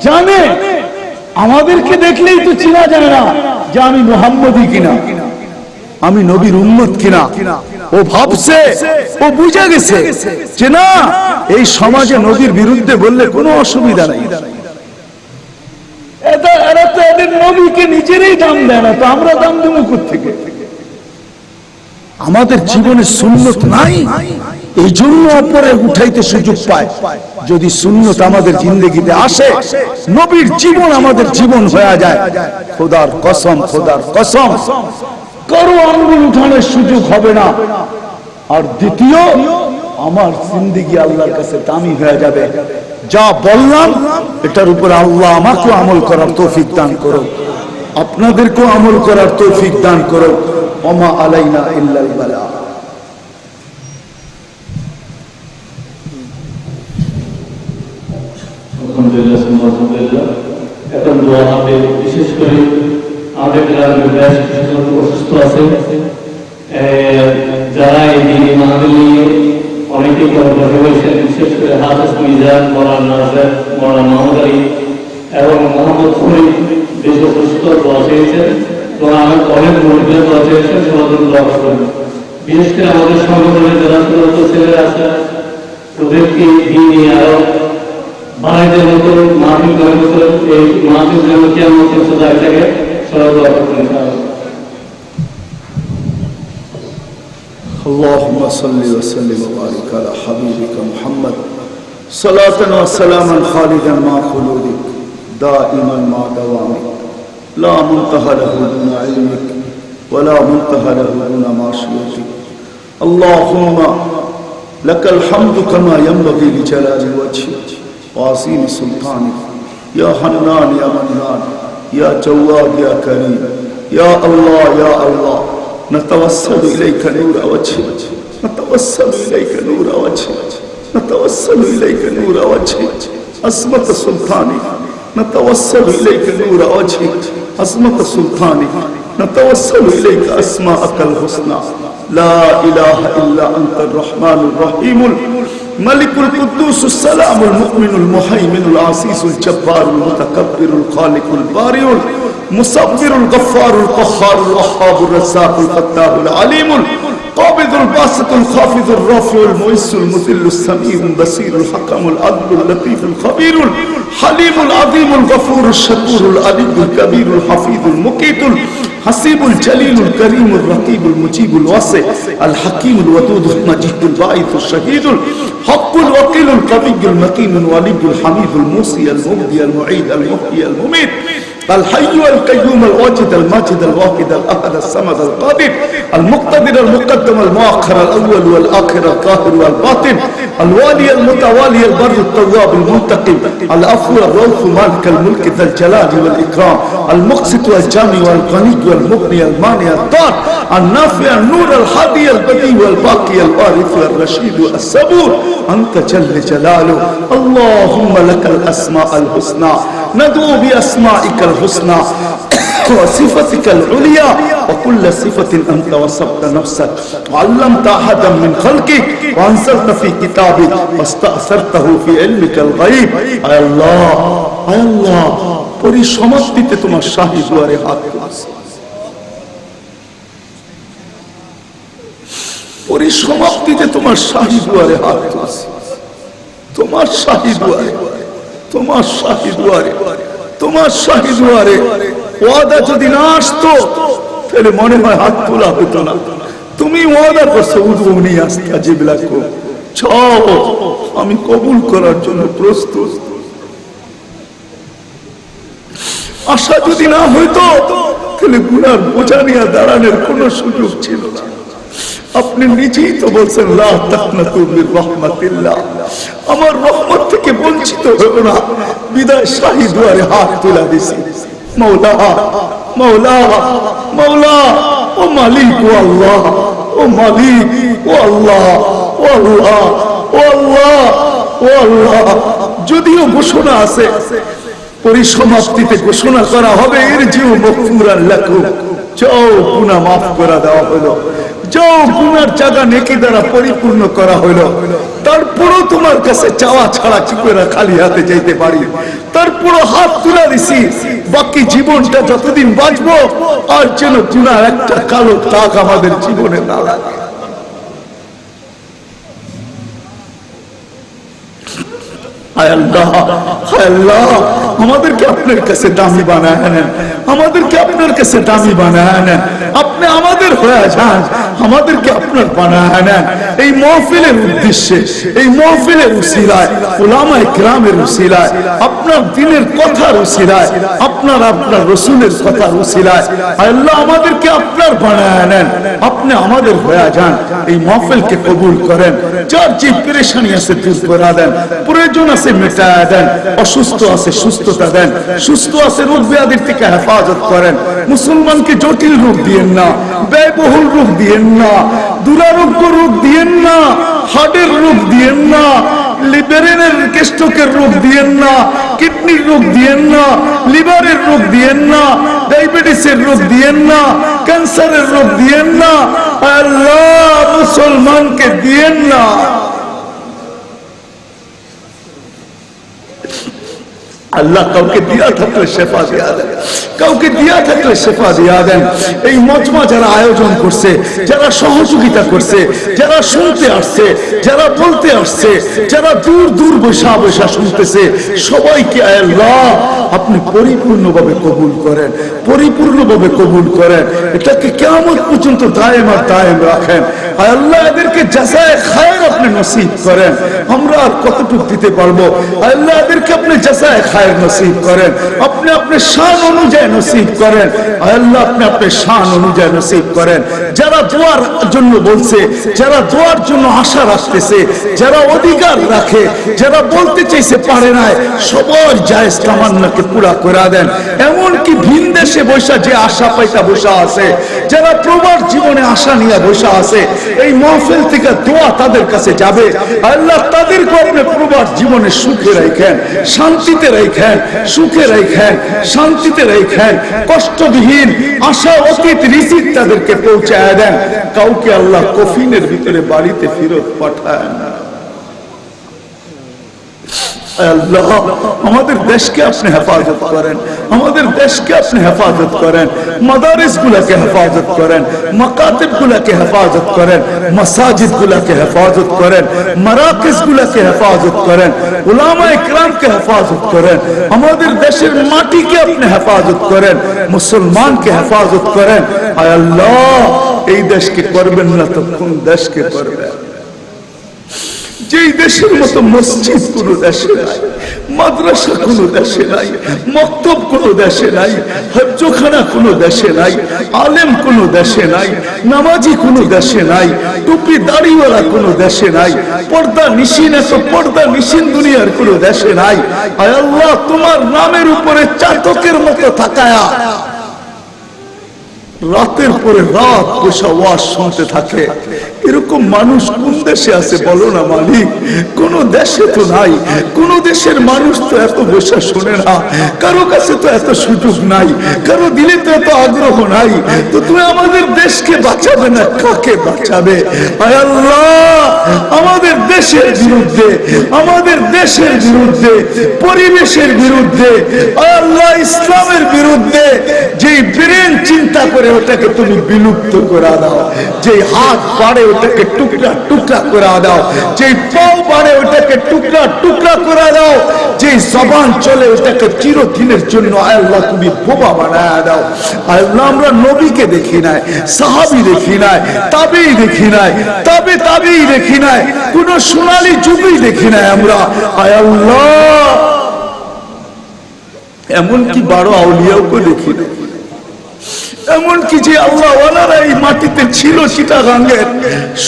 জানে আমাদেরকে দেখলেই তো চেনা যায় না যে আমি মুহাম্মদী কিনা, আমি নবীর উম্মত কিনা। ও ভাবছে, ও বুঝে গেছে যে না, এই সমাজে নবীর বিরুদ্ধে বললে কোনো অসুবিধা নাই। এরা তো এদের নবীকে নিজেরই দাম দেয় না, তো আমরা দাম দেবো কোত্থেকে? আমাদের জীবনে সুন্নত নাই, এই জন্য অপরে উঠাইতে সুযোগ পায়। যদি সুন্নত আমাদের জিন্দেগিতে আসে, নবীর জীবন আমাদের জীবন হয়ে যায়, খোদার কসম, খোদার কসম, কারো আঙ্গুল উঠানোর সুযোগ হবে না। আর দ্বিতীয়, আমার জিন্দেগি আল্লাহর কাছে দামি হয়ে যাবে। যা বললাম এটার উপর আল্লাহ আমাকে আমল করার তৌফিক দান করো, আপনাদেরকেও আমল করার তৌফিক দান করো। ওমা আলাইনা ইল্লাল বালা। এখন দোয়া হবে, বিশেষ করে আমাদের গ্রামের বেশ কিছু অসুস্থ আছে, যারা এই দিনে মাহফিল নিয়ে অনেকে বসে হয়েছেন, বিশেষ করে হাফেজ মিজান, মৌলানা নাসির, মৌলানা মোহাম্মদ আলী এবং মোহাম্মদ ফরিদ বেশ অসুস্থ দোয়া চেয়েছেন এবং আমার অনেক মহিলা দোয়া চেয়েছেন, সমাধান দোয়া করবেন। বিশেষ করে আমাদের সংগঠনের যারা ছোট ছেলেরা আছে ওদেরকে দিনে আরো বাড়াইদের মতো মাহফিল করার মতো এই মাহফিল যেন কেমন এটাকে সবাই দোয়া করবেন। اللهم صل وسلم وبارك على حبيبك محمد صلاة وسلاما خالدا مع خلودك دائما مع دوامك لا منتهى له دون علمك ولا منتهى له دون معصيتك. اللهم لك الحمد كما ينبغي لجلال وجهك وعظيم سلطانك. يا حنان يا منان يا جواد يا كريم يا الله يا الله، نتوسل إليك نور وجهك، نتوسل إليك نور وجهك، نتوسل إليك نور وجهك، عظمة سلطانك، نتوسل إليك نور وجهك، عظمة سلطانك، نتوسل إليك أسماءك الحسنى. لا إله إلا أنت الرحمن الرحيم الملك القدوس السلام المؤمن المهيمن العزيز الجبار المتكبر الخالق البارئ المصور الغفار القهار الوهاب الرزاق الفتاح العليم القابض الباسط الخافض الرافع المعز المذل السميع البصير الحكم العدل اللطيف الخبير الحليم العظيم الغفور الشكور العلي الكبير الحفيظ المقيت الحسيب الجليل الكريم الرقيب المجيب الواسع الحكيم الودود المجيد الباعث الشهيد الحق الوكيل القوي المتين الولي الحميد الموصي المبدي المعيد المحيي المميت الحي القيوم الواجد الماجد الواحد الاحد الصمد القادر المقتدر المقدم المؤخر الاول والاخر القاهر والباطن الوالي المتوالي البر التواب المنتقم العفو الرؤوف مالك الملك ذا الجلال والاكرام المقسط والجامع والغني والمغني المانع الضار النافع النور الهادي البديع والباقي الوارث والرشيد الصبور انت جل جلاله. اللهم لك الاسماء الحسنى ندعو باسمائك الحسنى وصفتك العليا وكل صفة أنت وصفت نفسك وعلمت أحدا من خلقك وأنزلت في كتابك واستأثرته في علمك الغيب. আয় আল্লাহ, আয় আল্লাহ, পরিসমাপ্তিতে তোমার শাহী দুয়ারে হাত তুলছি, পরিসমাপ্তিতে তোমার শাহী দুয়ারে হাত তুলছি, তোমার শাহী দুয়ারে, তোমার শাহী দুয়ারে, তোমার শাহী দুয়ারে। ওয়াদা যদি না আসতো তাহলে মনে হয় হাত তোলা হতো না। তুমি ওয়াদা করছো উদউনি আস্তাজিব লাকুম, চাও আমি কবুল করার জন্য প্রস্তুত। আশা যদি না হইতো তাহলে গুনার বোঝা নিয়ে দাঁড়ানোর কোনো সুযোগ ছিল না। আপনি নিজেই তো বলছেন লা তাকনাতু মির রাহমাতিল্লাহ, আমার রহমত থেকে বঞ্চিত হইও না। বিদায় শাহী দুয়ারে হাত তুলে দিছি, মওলা মওলা মওলা, ও মালিক ও আল্লাহ, ও মালিক ও আল্লাহ, ও আল্লাহ ও আল্লাহ ও আল্লাহ। যদিও ঘোষণা আছে, পরিসমাপ্তিতে ঘোষণা করা হবে ইরজিউ মাগফুরান লাকুম, যাও গুনাহ মাফ করে দেওয়া হলো, যাও গুনার জায়গা নেকি দ্বারা পরিপূর্ণ করা হলো। তারপরও তোমার কাছে চাওয়া ছাড়া কি করে খালি হাতে যাইতে পারি? তারপরও হাত তুলে দিছি, বাকি জীবনটা যতদিন বাঁচবো আর যেন গুনার একটা কালো দাগ আমাদের জীবনে না লাগে। হায় আল্লাহ, হায় আল্লাহ, আমাদেরকে আপনার কাছে দামি বানায় নেন, আমাদেরকে আপনার কাছে দামি বানায় নেন। আপনি আমাদের হয়ে যান, আমাদেরকে আপনার বানায় নেন। এই মাহফিলের উদ্দেশ্যে, এই মাহফিলের উসিলায়, উলামায়ে কেরামের উসিলায়, আপনার দিনের কথার উসিলায়, আপনার রাসূলের কথার উসিলায় আল্লাহ আমাদেরকে আপনার বানায় নেন। আপনি আমাদের হয়ে যান, এই মাহফিলকে কবুল করেন। যার যে পেরেশানি আছে দূর করে দেন, প্রয়োজন আছে মেটায় দেন, অসুস্থ আছে সুস্থতা দেন, সুস্থ আছে রোগ ব্যাধির থেকে হেফাজত করেন। মুসলমানকে জটিল রোগ দিয়েন না, ব্যয়বহুল রোগ দিয়েন না, দুরারোগ্য রোগ দিয়েন না, হার্টের রোগ দিয়েন না, লিভারের স্ট্রোকের রোগ দিয়েন না, কিডনির রোগ দিয়েন না, লিভারের রোগ দিয়েন না, ডায়াবেটিসের রোগ দিয়েন না, ক্যান্সারের রোগ দিয়েন না। আল্লাহ মুসলমানকে দিয়েন না। আল্লাহ কাউকে দিয়া থাকলে শেফা দিয়া দেন, কাউকে দিয়া থাকলে শেফা দিয়া দেন। এই মজমা যারা আয়োজন করছে, যারা সহযোগিতা করছে, যারা শুনতে আসছে, যারা বলতে আসছে, যারা দূর দূর বসা বসা শুনতেছে, সবাইকে আল্লাহ আপনি পরিপূর্ণভাবে কবুল করেন, পরিপূর্ণভাবে কবুল করেন। এটাকে কিয়ামত পর্যন্ত দায়েম আর দায়েম রাখেন। আল্লাহ এদেরকে জাযায়ে খায়ের আপনি নসিব করেন। আমরা আর কতটুকু দিতে পারবো? আল্লাহ এদেরকে আপনি জাযায়ে খায়ের নসিব করেন, আপনি আপনার শান অনুযায়ী নসিব করেন। আল্লাহ আপনি আপনার শান অনুযায়ী নসিব করেন। যারা দোয়ার জন্য বলছে, যারা দোয়ার জন্য আশা রাখতেছে, যারা অধিকার রাখে, যারা বলতে চাইছে পারে নাই, সবার জায়েজ তামান্নাকে পুরা করে দেন। এমনকি ভিন দেশে বসা যে আশা পাইতা বসা আছে, যারা প্রবাস জীবনে আশা নিয়ে বসা আছে, এই মাহফিল থেকে দোয়া তাদের কাছে যাবে। আল্লাহ তাদেরকে আপনি প্রবাস জীবনে সুখে রাখেন, শান্তিতে রাখেন, সুখে রাখেন, শান্তিতে রাখেন, কষ্টবিহীন আশা অতীত রিজিক তাদেরকে পৌঁছায় দেন। কাউকে আল্লাহ কফিনের ভিতরে বাড়িতে ফেরত পাঠায় না। আল্লাহ আমাদের দেশকে আপনি হেফাজত করেন, আমাদের দেশকে আপনি হেফাজত করেন, মাদারিস গুলাকে হেফাজত করেন, মাকাতিব গুলাকে হেফাজত করেন, মাসাজিদ গুলাকে হেফাজত করেন, মারাকিজ গুলাকে হেফাজত করেন, উলামায়ে কেরামকে হেফাজত করেন, আমাদের দেশের মাটিকে আপনি হেফাজত করেন, মুসলমানকে হেফাজত করেন। আয় আল্লাহ এই দেশকে করবেন না তো কোন দেশকে করবেন? যেই দেশের মতো মসজিদ কোন দেশে নাই, মাদ্রাসা কোন দেশে নাই, মক্তব কোন দেশে নাই, হজ্জখানা কোন দেশে নাই, আলেম কোন দেশে নাই, নামাজি কোন দেশে নাই, টুপি দাড়িওয়ালা কোন দেশে নাই, পর্দা নিশিন এত পর্দা নিশিন দুনিয়ার কোন দেশে নাই। আয় আল্লাহ তোমার নামের উপরে চাতকের মতো তাকায়া রাতের পরে রাত বসে ওয়াজ শুনতে থাকে, এরকম মানুষ কোন দেশে আছে বলো না মালিক? কোন দেশে তো নাই। কোন দেশের মানুষ তো এত বসে শোনে না, কারো কাছে তো এত সুযোগ নাই, কারো দিলে তো এত আগ্রহ নাই। তো তুমি আমাদের দেশকে বাঁচাবে না কাকে বাঁচাবে? আয় আল্লাহ আমাদের দেশের বিরুদ্ধে, আমাদের দেশের বিরুদ্ধে, পরিবেশের বিরুদ্ধে, আয় আল্লাহ ইসলামের বিরুদ্ধে যেই ব্রেন চিন্তা করে করে ওটাকে তুমি বিলুপ্ত করে দাও, যে হাত বাড়ে ওটাকে টুকরা টুকরা করে দাও, যে পাও বাড়ে ওটাকে টুকরা টুকরা করে দাও, যে জবান চলে ওটাকে চিরদিনের জন্য আল্লাহ তুমি বোবা বানায় দাও। আল্লাহ আমরা নবীকে দেখি নাই, সাহাবী দেখি নাই, তাবেঈ দেখি নাই, তাবেঈ দেখি নাই, কোন সোনালী যুগই দেখি নাই আমরা। আয় আল্লাহ এমনকি বড় আউলিয়াকে দেখি নাই, এমনকি যে আল্লাহ ওয়ালারা এই মাটিতে ছিল চিটাগাঙ্গের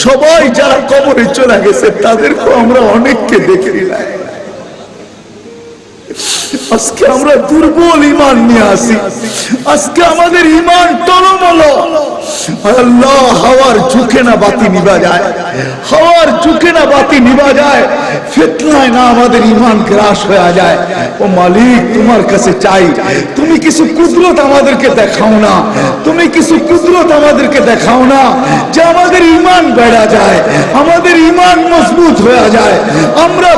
সবাই যারা কবরে চলে গেছে তাদেরকেও আমরা অনেককে দেখি নাই। আজকে আমরা দুর্বল ঈমান নিয়ে আসি, আজকে আমাদের ঈমান টলমল। আল্লাহ হাওয়ার ঝুঁকে না বাতি নিভা যায়, হাওয়ার ঝুঁকে না বাতি নিভা যায়, ফিতনায় না আমাদের ঈমান গ্রাস হয়ে যায়। ও মালিক তোমার কাছে চাই, তুমি কিছু কুদরত আমাদেরকে দেখাও না, তুমি কিছু কুদরত আমাদেরকে দেখাও না, যে আমাদের ঈমান বেড়া যায়, আমাদের ঈমান মজবুত হয়ে যায়, আমরা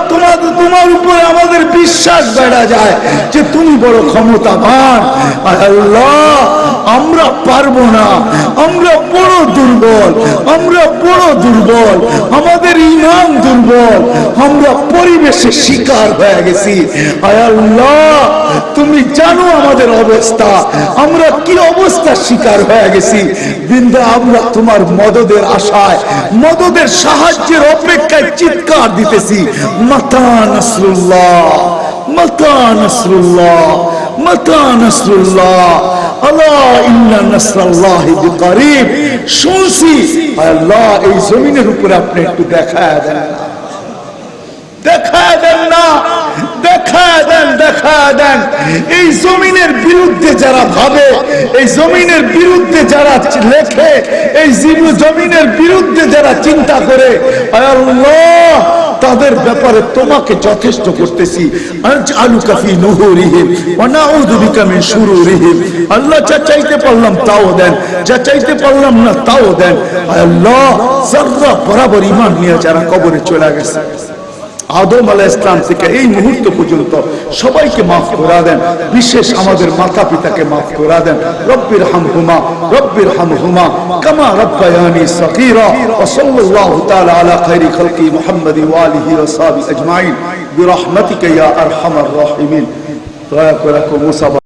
তোমার উপরে আমাদের বিশ্বাস বেড়া যায় যে তুমি বড় ক্ষমতাবান। আল্লাহ আমরা পারবো না, আমরা বড় দুর্বল, আমরা বড় দুর্বল, আমাদের ঈমান দুর্বল, আমরা পরিবেশের শিকার হয়ে গেছি। আল্লাহ তুমি জানো আমাদের অবস্থা, আমরা কি অবস্থার শিকার হয়ে গেছি। বিন্দা আমরা তোমার মদদের আশায়, মদদের সাহায্যের অপেক্ষায় চিৎকার দিতেছি, মাতা নাসরুল্লাহ, মাতা নাসরুল্লাহ, মাতা নাসরুল্লাহ, আলা ইন্না নাসরাল্লাহি বিকারিব। শুনছি আল্লাহ এই জমিনের উপরে আপনি একটু দেখায় দেন, দেখায় দেন না, দেখায় দেন, দেখায় দেন। এই জমিনের বিরুদ্ধে যারা ভাবে, এই জমিনের বিরুদ্ধে যারা লেখে, এই জমিনের বিরুদ্ধে যারা চিন্তা করে, আল্লাহ তাদের ব্যাপারে তোমাকে যথেষ্ট করতেছি। আজআলুকা ফি নুহুরিহিম ওয়া নাউযু বিকা মিন শুরুরিহিম। আল্লাহ যা চাইতে পারলাম তাও দেন, যা চাইতে পারলাম না তাও দেন। আল্লাহ যারা বরাবর ঈমান নিয়ে যারা কবরে চলে গেছে, আদম আলাইহিস সালাম থেকে এই মুহূর্ত পর্যন্ত সবাইকে মাফ করে দেন, বিশেষ আমাদের মাতা পিতাকে মাফ করে দেন। রব্বির হামহুমা, রব্বির হামহুমা কামা রাব্বায়ানি সগীরা। ওয়া সাল্লাল্লাহু তাআলা আলা খায়রি খালকি মুহাম্মাদি ওয়া আলিহি ওয়া সাহবিহি আজমাইন বিরহমাতিকা ইয়া আরহামার রাহিমিন। দয়া করে মুসাফা